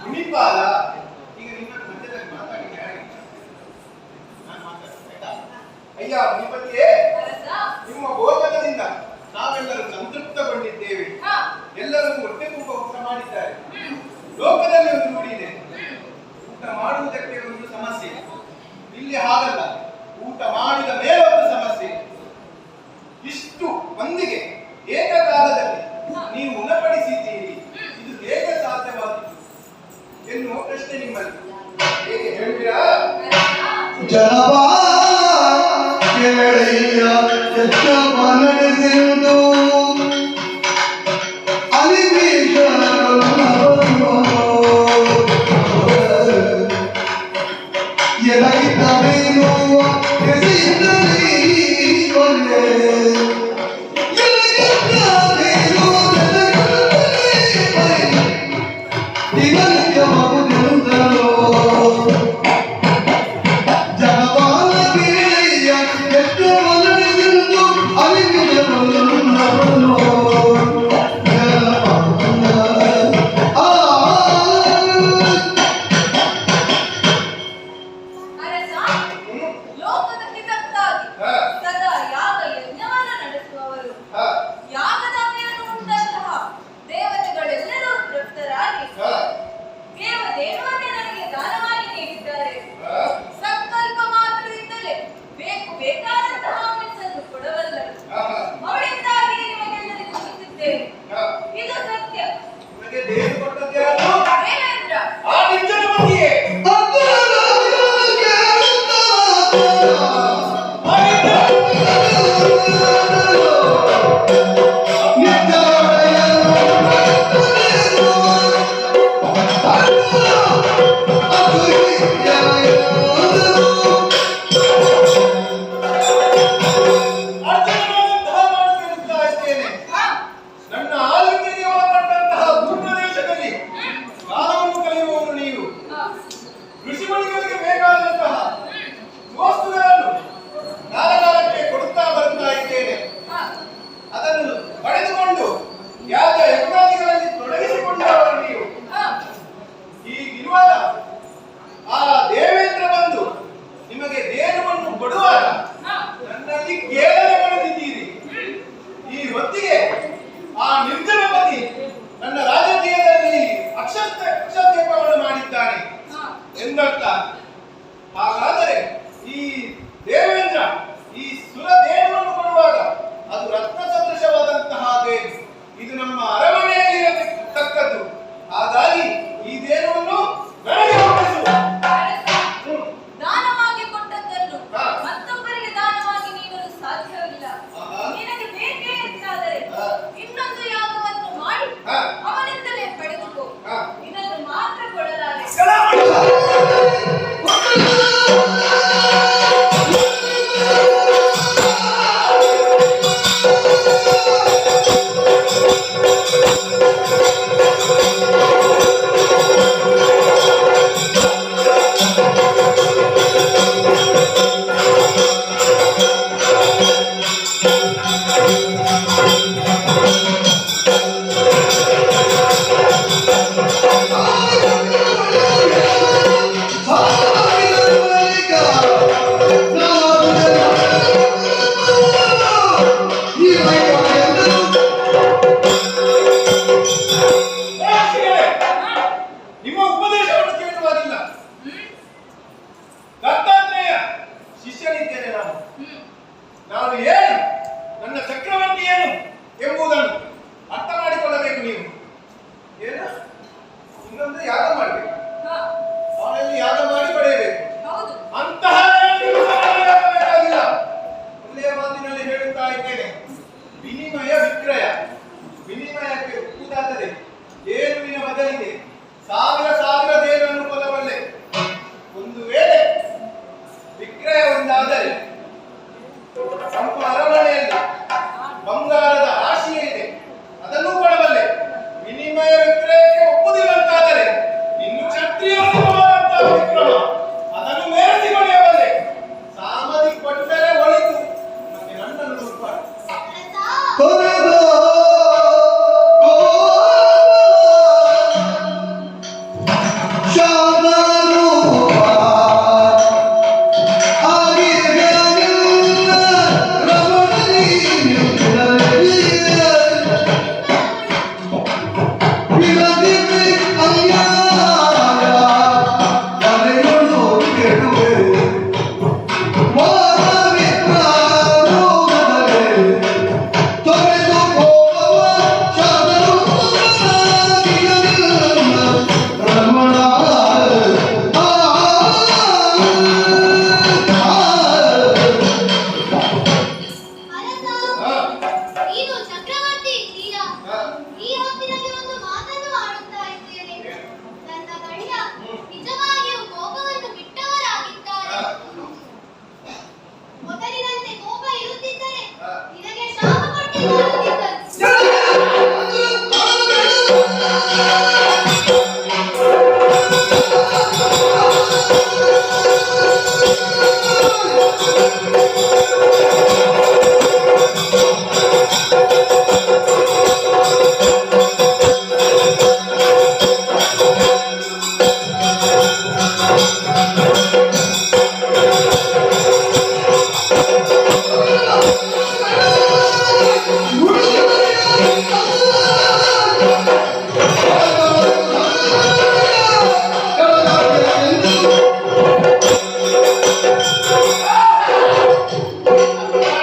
ಮುನಿಪಾಲ. ಈಗ ನಿಮ್ಮ ಮಧ್ಯದಲ್ಲಿ ಮಾತಾಡಿಗೆ ಯಾರಿಲ್ಲ, ನಾನು ಮಾತಾಡ್ತೇನೆ. ಅಯ್ಯ ಮುನಿಪತಿಯೇ, ನಿಮ್ಮ ಭೋಜನದಿಂದ ನಾವೆಲ್ಲರೂ ಸಂತೃಪ್ತಗೊಂಡಿದ್ದೇವೆ. ಎಲ್ಲರಿಗೂ ಹೊಟ್ಟೆ ತುಂಬ ಊಟ ಮಾಡಿದ್ದಾರೆ. ಲೋಕದಲ್ಲಿ ಒಂದು ನುಡಿ ಇದೆ, ಊಟ ಮಾಡುವುದಕ್ಕೆ ಒಂದು ಸಮಸ್ಯೆ. ಇಲ್ಲಿ ಹಾಗಲ್ಲ, ಊಟ ಮಾಡಿದ ಮೇಲೆ ಒಂದು ಸಮಸ್ಯೆ. ಇಷ್ಟು ಮಂದಿಗೆ ಏಕಕಾಲದಲ್ಲಿ ನೀವು ಉಣಪಡಿಸಿದ್ದೀರಿ, ಇದು ಹೇಗೆ ಸಾಧ್ಯವಾಯಿತು ಎನ್ನುವ ಪ್ರಶ್ನೆ ನಿಮ್ಮಲ್ಲಿ. ಹೇಗೆ ಹೇಳ್ತೀರಾ? ಜನಬಾ ಕೇಳಯ್ಯ ಎಷ್ಟ ಮನದಿಂದ ಅಲಿವೀಶ ಎಲಗಿದ್ದರೇನು ಎಸೆಯಿದ್ದರೆ ಒಳ್ಳೆ ಎಲಗಿದ್ದರೇನು ದಿನನಿತ್ಯ ಮಗುದಿಂದಲೋ ಜನಪಾಲ ಕೇಳಯ್ಯ ಎಷ್ಟ ಮನದಿಂದ ಅಲಿವೀಶನವನು ಲೋಕದ ಹಿತಕ್ಕಾಗಿ ಸದಾ ಯಾಗ ಯಜ್ಞವನ್ನು ನಡೆಸುವವರು, ಯಾಗದಾಮೆಯನ್ನು ಉಂಟಂತಹ ದೇವತೆಗಳೆಲ್ಲರೂ ತೃಪ್ತರಾಗಿ ದೇವದೇವನ್ನೇ ನನಗೆ ದಾನವಾಗಿ ನೀಡಿದ್ದಾರೆ. ಸಂಕಲ್ಪ ಮಾತ್ರದಿಂದಲೇ ಬೇಕಾದಂತಹ ಮಿಚ್ಚನ್ನು ಕೊಡಬಲ್ಲರು. ಅವಳಿಂದಾಗಿ ನಿಮಗೆಲ್ಲರಿಗೂ ಗೊತ್ತಿದ್ದೇನೆ, ಇದು ಸತ್ಯ. ನಿಮಗೆ ದೇವರು ಕೊಟ್ಟದ್ಯಾರು? ದೇವೇಂದ್ರ. ಆ ನಿಜನ ಬಗ್ಗೆಯೇ ನನ್ನ ಆಲೋಚನೆಗೆ ಒಳಪಟ್ಟಂತಹ ಭೂಪ್ರದೇಶದಲ್ಲಿ ಕಾಲವನ್ನು ಕಳೆಯುವವರು ನೀವು. ಋಷಿಮುನಿಗಳಿಗೆ ಬೇಕಾದಂತಹ ವಸ್ತುಗಳನ್ನು ಕಾಲಕಾಲಕ್ಕೆ ಕೊಡುತ್ತಾ ಬರುತ್ತಾ ಇದ್ದೇನೆ. ಅದನ್ನು ಪಡೆದುಕೊಂಡು ಯಾಗ ಯಜ್ಞಾದಿಗಳಲ್ಲಿ ತೊಡಗಿಸಿಕೊಂಡವರು ನೀವು. ಈಗಿರುವಾಗ ಆ ದೇವೇಂದ್ರ ಬಂದು ನಿಮಗೆ ದೇಹವನ್ನು ಕೊಡುವಾಗ ನನ್ನಲ್ಲಿ ಕೇಳಲು ಪಡೆದಿದ್ದೀರಿ. ಈ ಹೊತ್ತಿಗೆ ಆ ನಿರ್ಜನಪತಿ ನನ್ನ ರಾಜಕೀಯದಲ್ಲಿ ಅಕ್ಷತ್ಯಪವನ್ನು ಮಾಡಿದ್ದಾನೆ ಎಂದರ್ಥ. ಹಾಗಾದರೆ ಈ ದೇವೇಂದ್ರ ಈ ಸುರದೇವನನ್ನು ಕೊಡುವಾಗ ಅದು ರತ್ನ ಸದೃಶವಾದಂತಹ ದೇವು, ಇದು ನಮ್ಮ ಅರಮನೆಯಲ್ಲಿರತಕ್ಕದ್ದು. ಹಾಗಾಗಿ ಈ ದೇವವನ್ನು ನನಗೆ ಒಪ್ಪಿಸು. ದಾನವಾಗಿ ಕೊಟ್ಟದ್ದನ್ನು ಹಾ. ಮತ್ತೊಬ್ಬರಿಗೆ ದಾನವಾಗಿ ನೀಡಲು ಸಾಧ್ಯವಿಲ್ಲ. ಆಹಾ. ನಿನಗೆ ಬೇಕೇ ಎಂದಾದರೆ ಹಾ. ಇನ್ನೊಂದು ಯಾಗವನ್ನು ಮಾಡಿ ಹಾ. ಅವನಿಂದಲೇ ಪಡೆದುಕೋ. ಹಾ. ಇದನ್ನು ಮಾತ್ರ ಕೊಡಲಾರೆ. ನಿಮ್ಮ ಉಪದೇಶವನ್ನು ಕೇಳುವಾಗಿಲ್ಲ. ದತ್ತಾತ್ರೇಯ ಶಿಷ್ಯನಿದ್ದೇನೆ ನಾನು. ನಾನು ಏನು, ನನ್ನ ಚಕ್ರವರ್ತಿ ಏನು ಎಂಬುದನ್ನು ಅರ್ಥ ಮಾಡಿಕೊಳ್ಳಬೇಕು. ನೀವು ಏನು ಇನ್ನೊಂದು ಯಾಗ ಮಾಡಬೇಕು, ಹಾ. ಅವನಲ್ಲಿ ಯಾಗ ಮಾಡಿ ಪಡೆಯಬೇಕು. ಹೌದು. ಅಂತಹ ಬೇಕಾಗಿಲ್ಲ. ಒಳ್ಳೆಯ ಮಾತಿನಲ್ಲಿ ಹೇಳುತ್ತಾ ಇದ್ದೇನೆ, ವಿನಿಮಯ ವಿಕ್ರಯ. ವಿನಿಮಯಕ್ಕೆ ಒಪ್ಪುವುದಾದರೆ ಏನುವಿನ ಬದಲಿಗೆ ಸಾವಿರ ಸಾವಿರ ದೇವರನ್ನು ಕೊಲ್ಲಬಲ್ಲೆ. ಒಂದು ವೇಳೆ ವಿಕ್ರಯ ಒಂದಾದರೆ ನಮ್ಮ ಅರಮನೆಯಲ್ಲಿ ಬಂಗಾರದ ರಾಶಿಯೇ ಇದೆ, ಅದನ್ನು ಕೊಡಬಲ್ಲೆ. ವಿನಿಮಯ ವಿಕ್ರಯಕ್ಕೆ ಒಪ್ಪುವುದಿಲ್ಲಂತಾದರೆ ಇನ್ನು ಕ್ಷತ್ರಿಯವಾದಂತಹ ವಿಕ್ರಮ ಅದನ್ನು ಮೇರೆಸಿಕೊಳ್ಳಬಲ್ಲೆ. ಸಾಮಧಿ ಕೊಟ್ಟರೆ ಒಳಿತು, ನಮಗೆ ನನ್ನನ್ನು ನೋಡ್ಬಾರ್ದು. ನೀನು ಚಕ್ರವರ್ತಿ ಇದ್ದೀರಾ? ಈ ಹೊತ್ತಿನಲ್ಲಿ ಒಂದು ಮಾತನ್ನು ಆಡುತ್ತಾ ಇದ್ದೇನೆ. ನನ್ನ ಗಂಡ ನಿಜವಾಗಿಯೂ ಕೋಪವನ್ನು ಬಿಟ್ಟವರಾಗಿದ್ದಾರೆ. ಮೊದಲಿನಂತೆ ಕೋಪ ಇರುತ್ತಿದ್ದರೆ ನಿನಗೆ ಶಾಪ ಕೊಟ್ಟಿದ್ದಾಗಿದ್ದರು.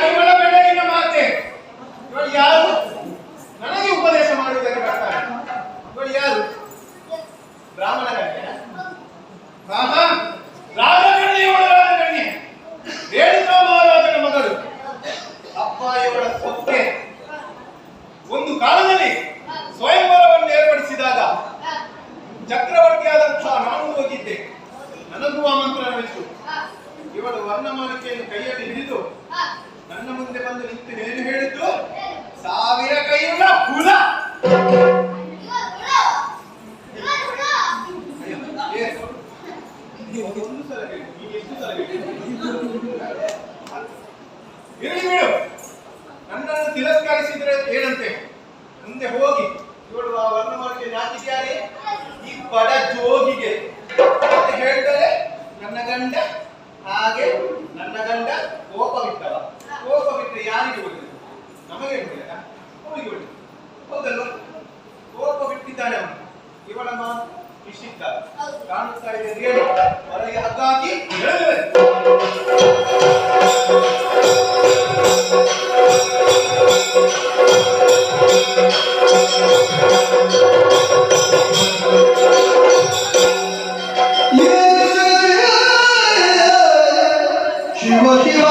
ಇವಳ ಬೆಳಗಿನ ಮಾತೆ. ಇವಳು ಯಾರು? ನನಗೆ ಉಪದೇಶ ಮಾಡುವುದಕ್ಕೆ ಬರ್ತಾರೆ. ಇವಳು ಯಾರು? ಬ್ರಾಹ್ಮಣ ಕನ್ಯೆ. ಆಹಾ, ರಾಜಕನ್ಯೆ. ಇವಳು ರಾಜಕನ್ಯೆ, ರೇಣುಕಾ ಮಹಾರಾಜನ ಮಗಳು. ಅಪ್ಪ ಇವಳ ಸೊಕ್ಕೆ. ಒಂದು ಕಾಲದಲ್ಲಿ ಸ್ವಯಂವರವನ್ನು ಏರ್ಪಡಿಸಿದಾಗ ಚಕ್ರವರ್ತಿಯಾದಂತಹ ನಾನು ಹೋಗಿದ್ದೆ. ನನಗೂ ಆಮಂತ್ರಣವಿತ್ತು. ಇವಳು ವರ್ಣಮಾಲಿಕೆಯನ್ನು ಕೈಯಲ್ಲಿ ಹಿಡಿದು ನನ್ನ ಮುಂದೆ ಬಂದು ನಿಂತು ಏನು ಹೇಳಿದ್ದು? 1000 ಕೈಯುಳ್ಳ ಹುಳ. ಒಂದು ಸಲ ಹೇಳಿ, ನೀನು ಎಷ್ಟು ಸಲ ಹೇಳಿ? ಇರಲಿ ಬಿಡು. ನನ್ನನ್ನು ತಿರಸ್ಕರಿಸಿದ್ರೆ ಏನಂತೆ? ಮುಂದೆ ಹೋಗಿ ಇವಳು ಆ ವರ್ಣಮಾಲಿಕೆ ನಾಚಿದ್ಯಾರೆ ಈ ಬಡ ಜೋಗಿಗೆ ಅಂತ ಹೇಳ್ತಾರೆ. ನನ್ನ ಗಂಡ ಹಾಗೆ, ನನ್ನ ಗಂಡ ಕೋಪ ಬಿಟ್ಟವ. ಕೋಪ ಬಿಟ್ಟರೆ ಯಾರಿಗೆ ಒಳ್ಳೆಯದು? ನಮಗೆ ಒಳ್ಳೆಯದ? ಅವನಿಗೆ ಒಳ್ಳೆಯದು, ಹೌದಲ್ವ? ಕೋಪ ಬಿಟ್ಟಿದ್ದಾನೆ ಅವನು. ಇವಳ ಮಾತು ನಿಶ್ಚಿತ ಕಾಣುತ್ತಾ ಇದೆ. ಹೊರಗೆ ಹಗ್ಗ ಹಾಕಿ ಎಳೆದು ಶಿವ ಶಿವ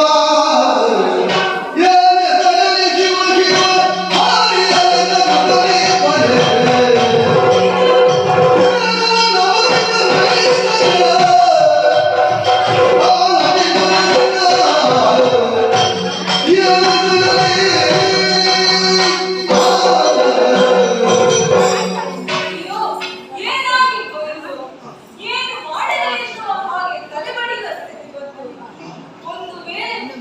ಶಿವ ಅಯ್ಯೋ, ಏನಾಗಿತ್ತು ಎಂದು, ಏನು ಮಾಡಲಿ ಎನ್ನುವ ಹಾಗೆ ತಲೆಬಡಿಯುವ ಸ್ಥಿತಿ ಬಂತು. ಒಂದು ವೇಳೆ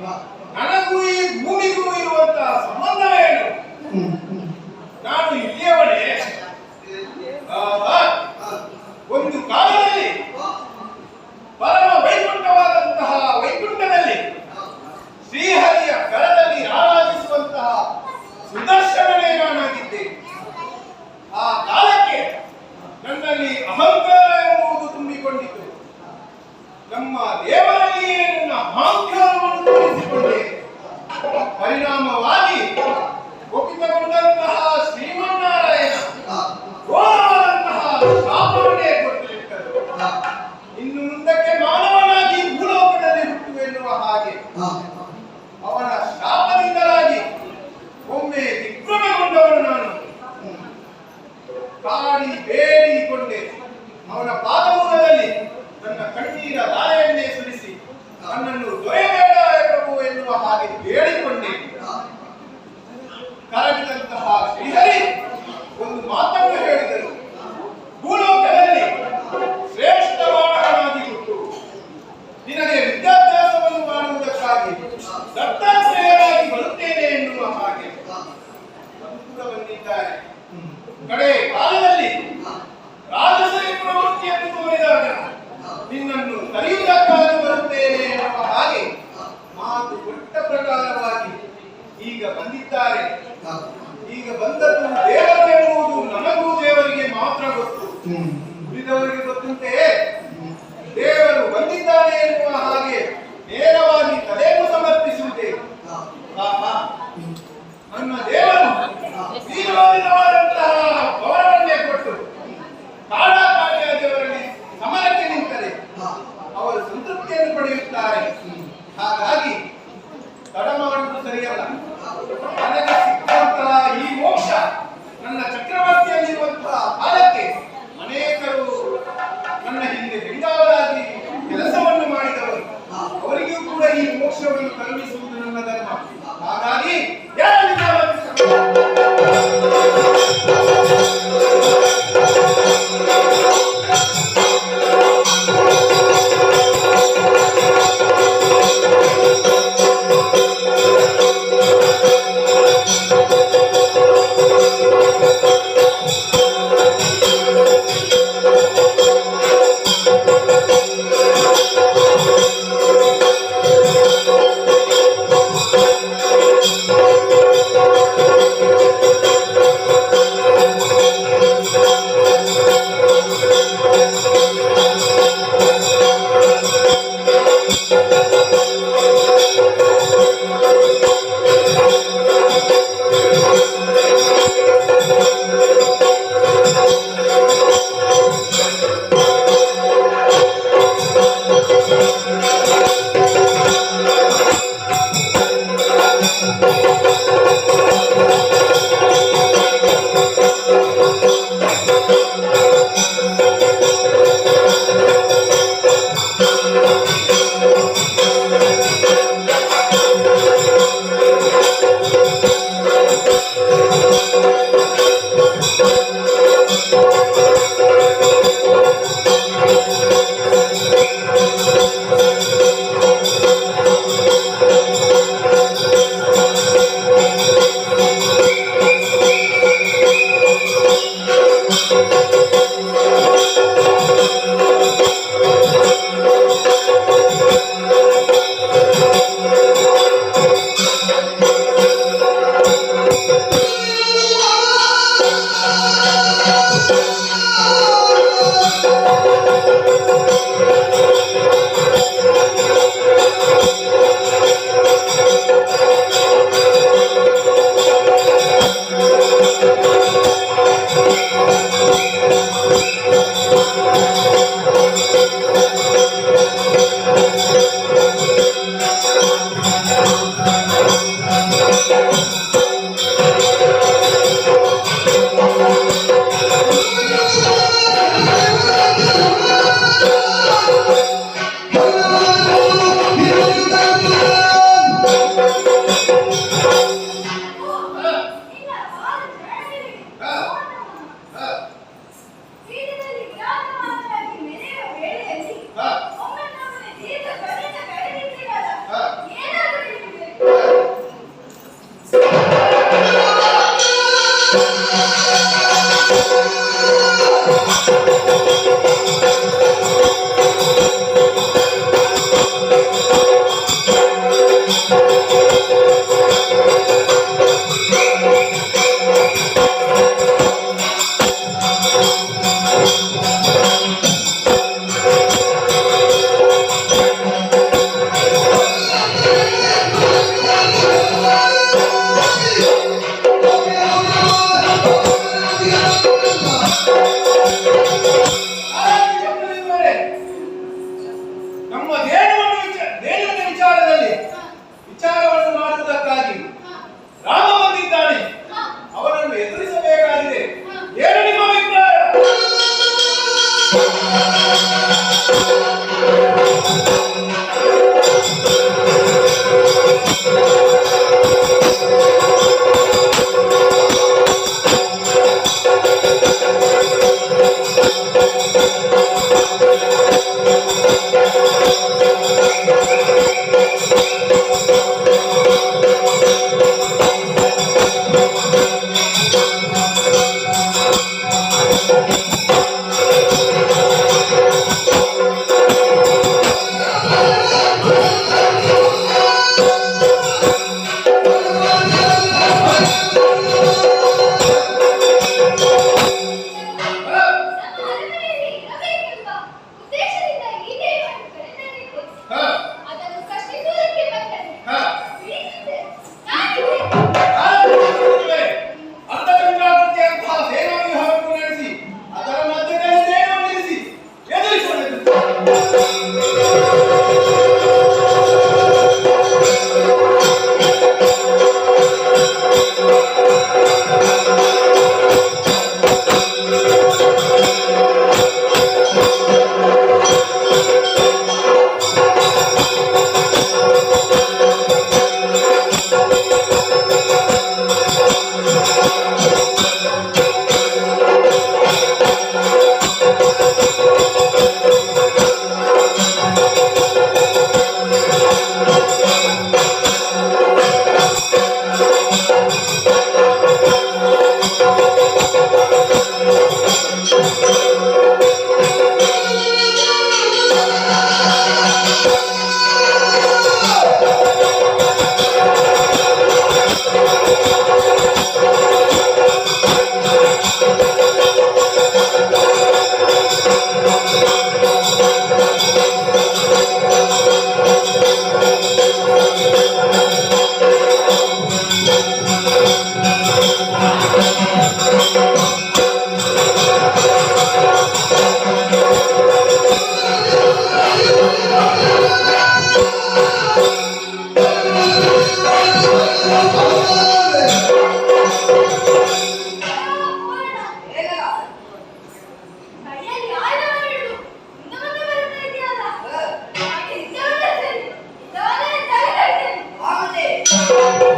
ನನಗೂ ಈ ಭೂಮಿಗೂ ಇರುವಂತಹ ಸಂಬಂಧವೇನು? ನಾನು ಇಲ್ಲಿಯವಳೆ. ಒಂದು ಕಾಲದಲ್ಲಿ ಪರಮ ವೈಕುಂಠವಾದಂತಹ ವೈಕುಂಠದಲ್ಲಿ ಶ್ರೀಹರಿಯ ಕರದಲ್ಲಿ ಆರಾಧಿಸುವಂತಹ ಸುದರ್ಶನನೇ ನಾನಾಗಿದ್ದೆ. ಆ ಕಾಲಕ್ಕೆ ನನ್ನಲ್ಲಿ ಅಹಂಕಾರ ಎಂಬುದು ತುಂಬಿಕೊಂಡಿತು. ನಮ್ಮ ದೇವರಲ್ಲಿಯೇ ನನ್ನ ಅಹಂಕಾರವನ್ನು ತೋರಿಸಿಕೊಂಡೆ. ಪರಿಣಾಮವಾಗಿ ಒಪ್ಪಿತಗೊಂಡಂತಹ ಶ್ರೀಮನ್ನಾರಾಯಣ ಘೋರವಾದಂತಹ ಶಾಪವನ್ನೇ ಕೊಟ್ಟಿರುತ್ತದೆ. ಇನ್ನು ಮುಂದಕ್ಕೆ ಮಾನವನಾಗಿ ಭೂಲೋಕದಲ್ಲಿ ಹುಟ್ಟುವೆ ಎನ್ನುವ ಹಾಗೆ ಅವನ ಶಾಪದಿಂದಲಾಗಿ ಒಮ್ಮೆ ದಿಗ್ಭ್ರಮೆಗೊಂಡವನು ನಾನು. ಕಾಡಿ ಬೇಡಿಕೊಂಡೆ. ಅವನ ಪಾದಮೂಲದಲ್ಲಿ ನನ್ನ ಕಣ್ಣೀರ ಧಾರೆಯನ್ನೇ ಸುರಿಸಿ ನನ್ನನ್ನು ದೊರೆಯಬೇಡ ಪ್ರಭು ಎನ್ನುವ ಹಾಗೆ ಬೇಡಿಕೊಂಡೆ. ಕರಗಿದಂತಹ ಶ್ರೀಹರಿ ಒಂದು ಮಾತನ್ನು ಹೇಳಿದರು. ಭೂಲೋಕದಲ್ಲಿ ಶ್ರೇಷ್ಠ ಮಾನವನಾಗಿ ಹುಟ್ಟು ನಿನಗೆ ವಿದ್ಯಾಭ್ಯಾಸವನ್ನು ಮಾಡುವುದಕ್ಕಾಗಿ ದತ್ತಾಶ್ರಯರಾಗಿ ಬರುತ್ತೇನೆ ಎನ್ನುವ ಹಾಗೆ ಕೂಡ ಬಂದಿದ್ದಾರೆ. ಕಡೆ ಕಾಲದಲ್ಲಿ ರಾಜಸರಿ ಪ್ರವೃತ್ತಿಯನ್ನು ತೋರಿದಾಗ ನಿನ್ನನ್ನು ಕರೆಯುವುದಕ್ಕಾಗಿ ಬರುತ್ತೇನೆ ಎನ್ನುವ ಹಾಗೆ ಮಾತು ಕೊಟ್ಟ ಪ್ರಕಾರವಾಗಿ ಈಗ ಬಂದಿದ್ದಾರೆ. ಈಗ ಬಂದದ್ದು ದೇವರು ಎನ್ನುವುದು ನನಗೂ ದೇವರಿಗೆ ಮಾತ್ರ ಗೊತ್ತು. ಉಳಿದವರಿಗೆ ಗೊತ್ತುಂಟೆ. ದೇವರು ಬಂದಿದ್ದಾನೆ ಎನ್ನುವ ಹಾಗೆ ನೇರವಾಗಿ ತಲೆಯನ್ನು ಸಮರ್ಪಿಸುವುದೇ. ನನ್ನ ದೇವರು ವೀರೋಚಿತವಾದಂತಹ ಗೌರವನ್ನೇ ಕೊಟ್ಟು ಕಾಡಾಕಾಡಿಯಾದವರಲ್ಲಿ ಸಮರಕ್ಕೆ ನಿಂತರೆ ಅವರು ಸಂತೃಪ್ತಿಯನ್ನು ಪಡೆಯುತ್ತಾರೆ. ಹಾಗಾಗಿ ತಡ ಮಾಡುವುದು ಸರಿಯಲ್ಲ. ನನಗೆ ಸಿಕ್ಕಂತಹ ಈ ಮೋಕ್ಷ ನನ್ನ ಚಕ್ರವರ್ತಿಯಲ್ಲಿರುವಂತಹ ಕಾಲಕ್ಕೆ ಅನೇಕರು ನನ್ನ ಹಿಂದೆ ಬೆಂಗಾವಲಾಗಿ ಕೆಲಸವನ್ನು ಮಾಡಿದವರು. ಅವರಿಗೂ ಕೂಡ ಈ ಮೋಕ್ಷವನ್ನು ಕರುಣಿಸುವುದು ನನ್ನ ಧರ್ಮ. ಹಾಗಾಗಿ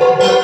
Thank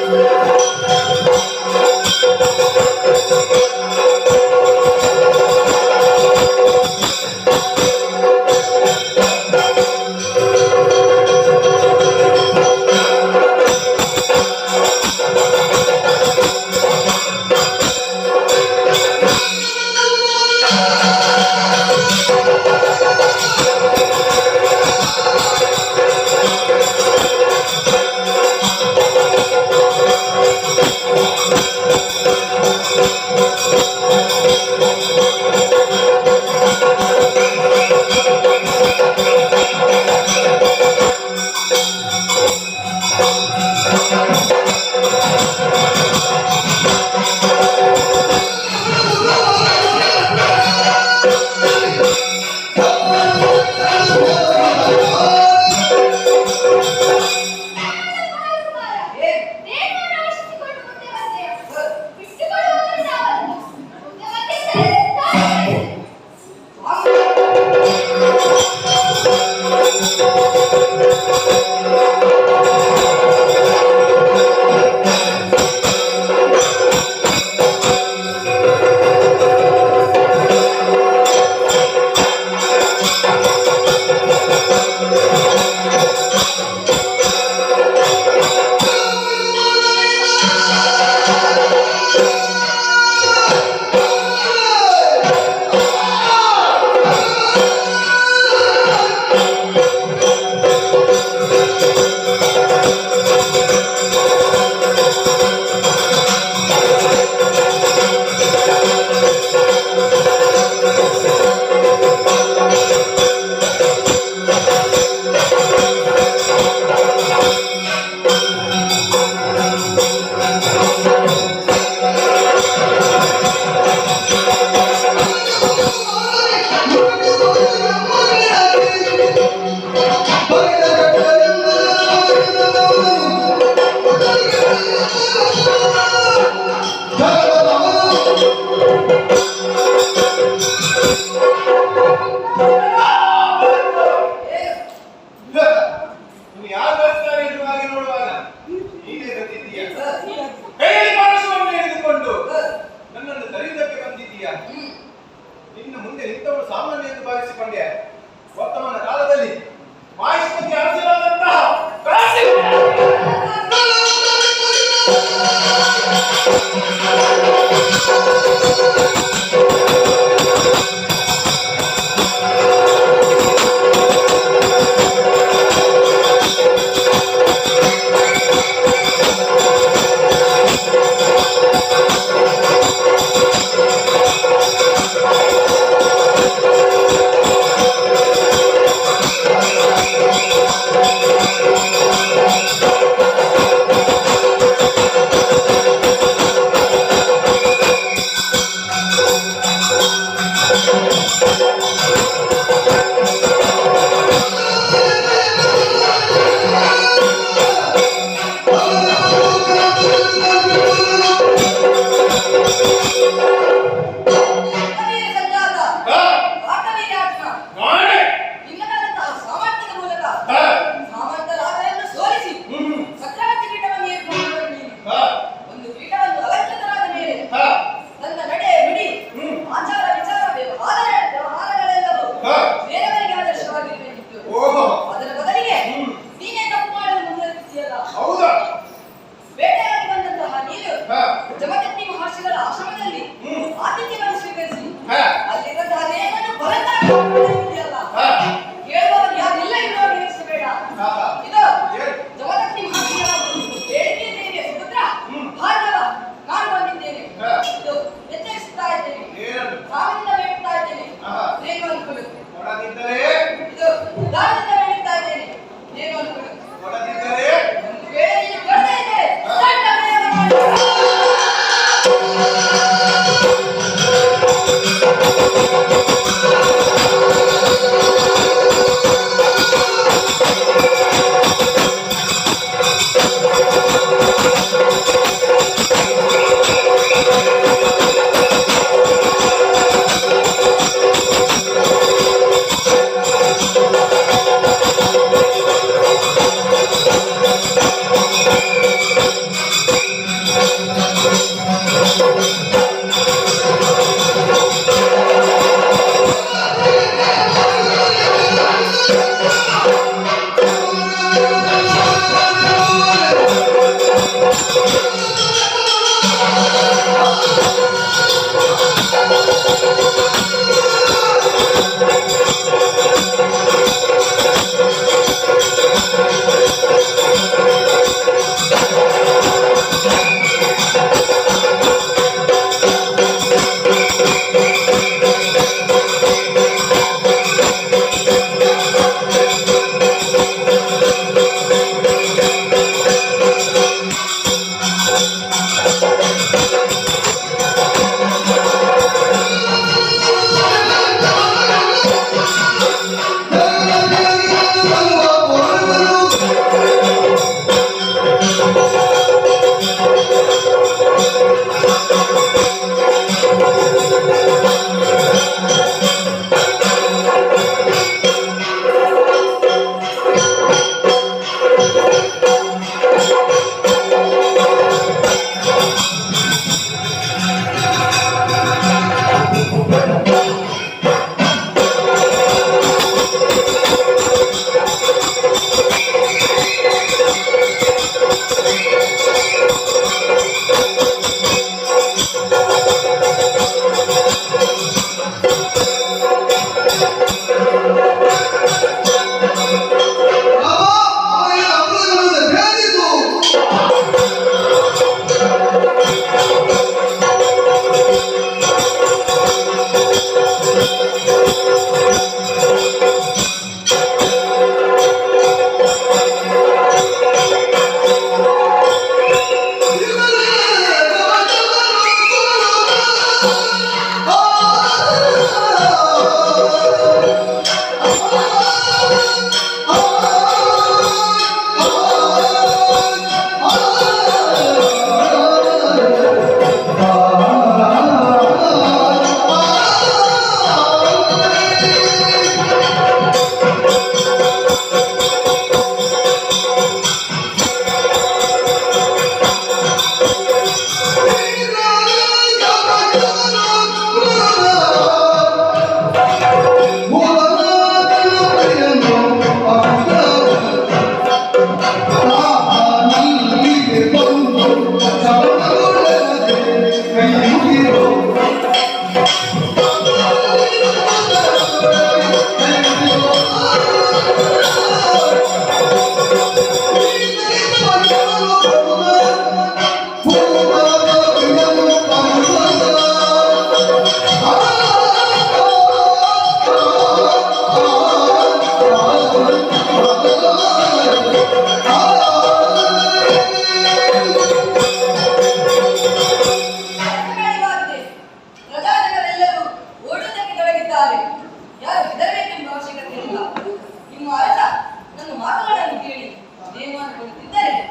ಎಂದರೆ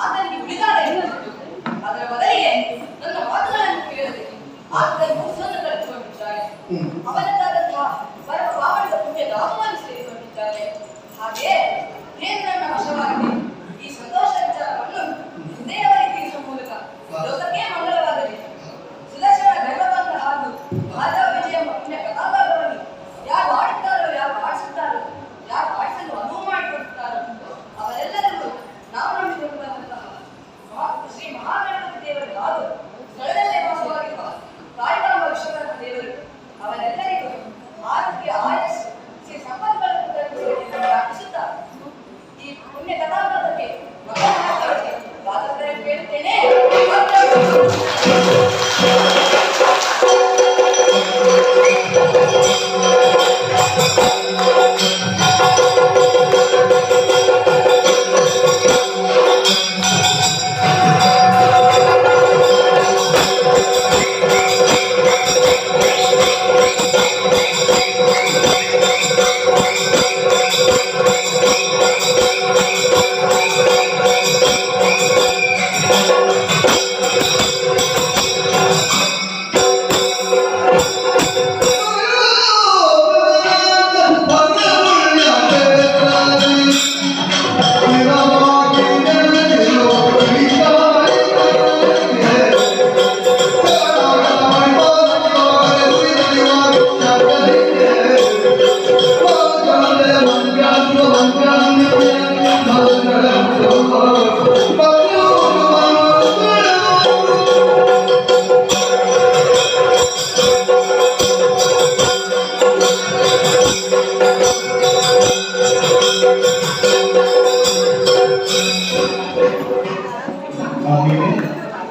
ಆತನಿಗೆ ಉಳಿದಾಡ ಎನ್ನುವುದು. ಅದರ ಬದಲಿಗೆ ನನ್ನ ಮಾತುಗಳನ್ನು ಕೇಳದೆ ಆತನ ಮೋಸವನ್ನು ಕಳೆದುಕೊಂಡಿದ್ದಾನೆ. ಅವನದ್ದಾದಂತಹ ಪರಮ ಪಾವನದ ಪುಣ್ಯ ಧಾಮವನ್ನು ಸೇರಿಕೊಂಡಿದ್ದಾನೆ. ಹಾಗೆ ಏನು ನನ್ನ ವಶವಾಗಿದೆ. ಈ ಸಂತೋಷ ವಿಚಾರವನ್ನು ಹೃದಯವರಿಗೆ ತಿಳಿಸುವ ಮೂಲಕ ಲೋಕಕ್ಕೆ ಮಂಗಲವಾಗಲಿ. ಸುದರ್ಶನ ಗರ್ವಭಂಗ ಹಾಗೂ ಮಾಧವ ವಿಜಯ ಪುಣ್ಯ ಕಥಾಭಾಗವನ್ನು ಯಾರು ಆಡುತ್ತಾರೋ, ಯಾರು ಆಡಿಸುತ್ತಾರೋ, ಯಾರು ಆಡಿಸಲು ಅನುವು ಮಾಡಿಕೊಡುತ್ತಾರೋ ಅವರೆಲ್ಲರಿಗೂ ನಾವು ನಂಬಿಕೊಳ್ಳುವಂತಹ ಶ್ರೀ ಮಹಾಗಣಪತಿ ದೇವರು ಹಾಗೂ ಸ್ಥಳದಲ್ಲೇ ವಾಸವಾಗಿರುವ ಕಾಳಿಕಾಂಬ ವಿಶ್ವನಾಥ ದೇವರು ಅವರೆಲ್ಲರಿಗೂ ಆರೋಗ್ಯ, ಆಯಸ್ಸು, ಶ್ರೀ ಸಂಪತ್ಗಳನ್ನು ಪ್ರಾರ್ಥಿಸುತ್ತಾ ಈ ಪುಣ್ಯ ಕಥಾಭಾಗಕ್ಕೆ ಗಾದಕರನ್ನು ಕೇಳುತ್ತೇನೆ.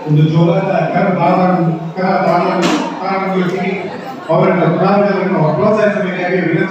ಒಂದು ಜೋರಾದ ಅವರನ್ನು ಪ್ರೋತ್ಸಾಹಿಸಬೇಕಾಗಿ ವಿನಂತಿ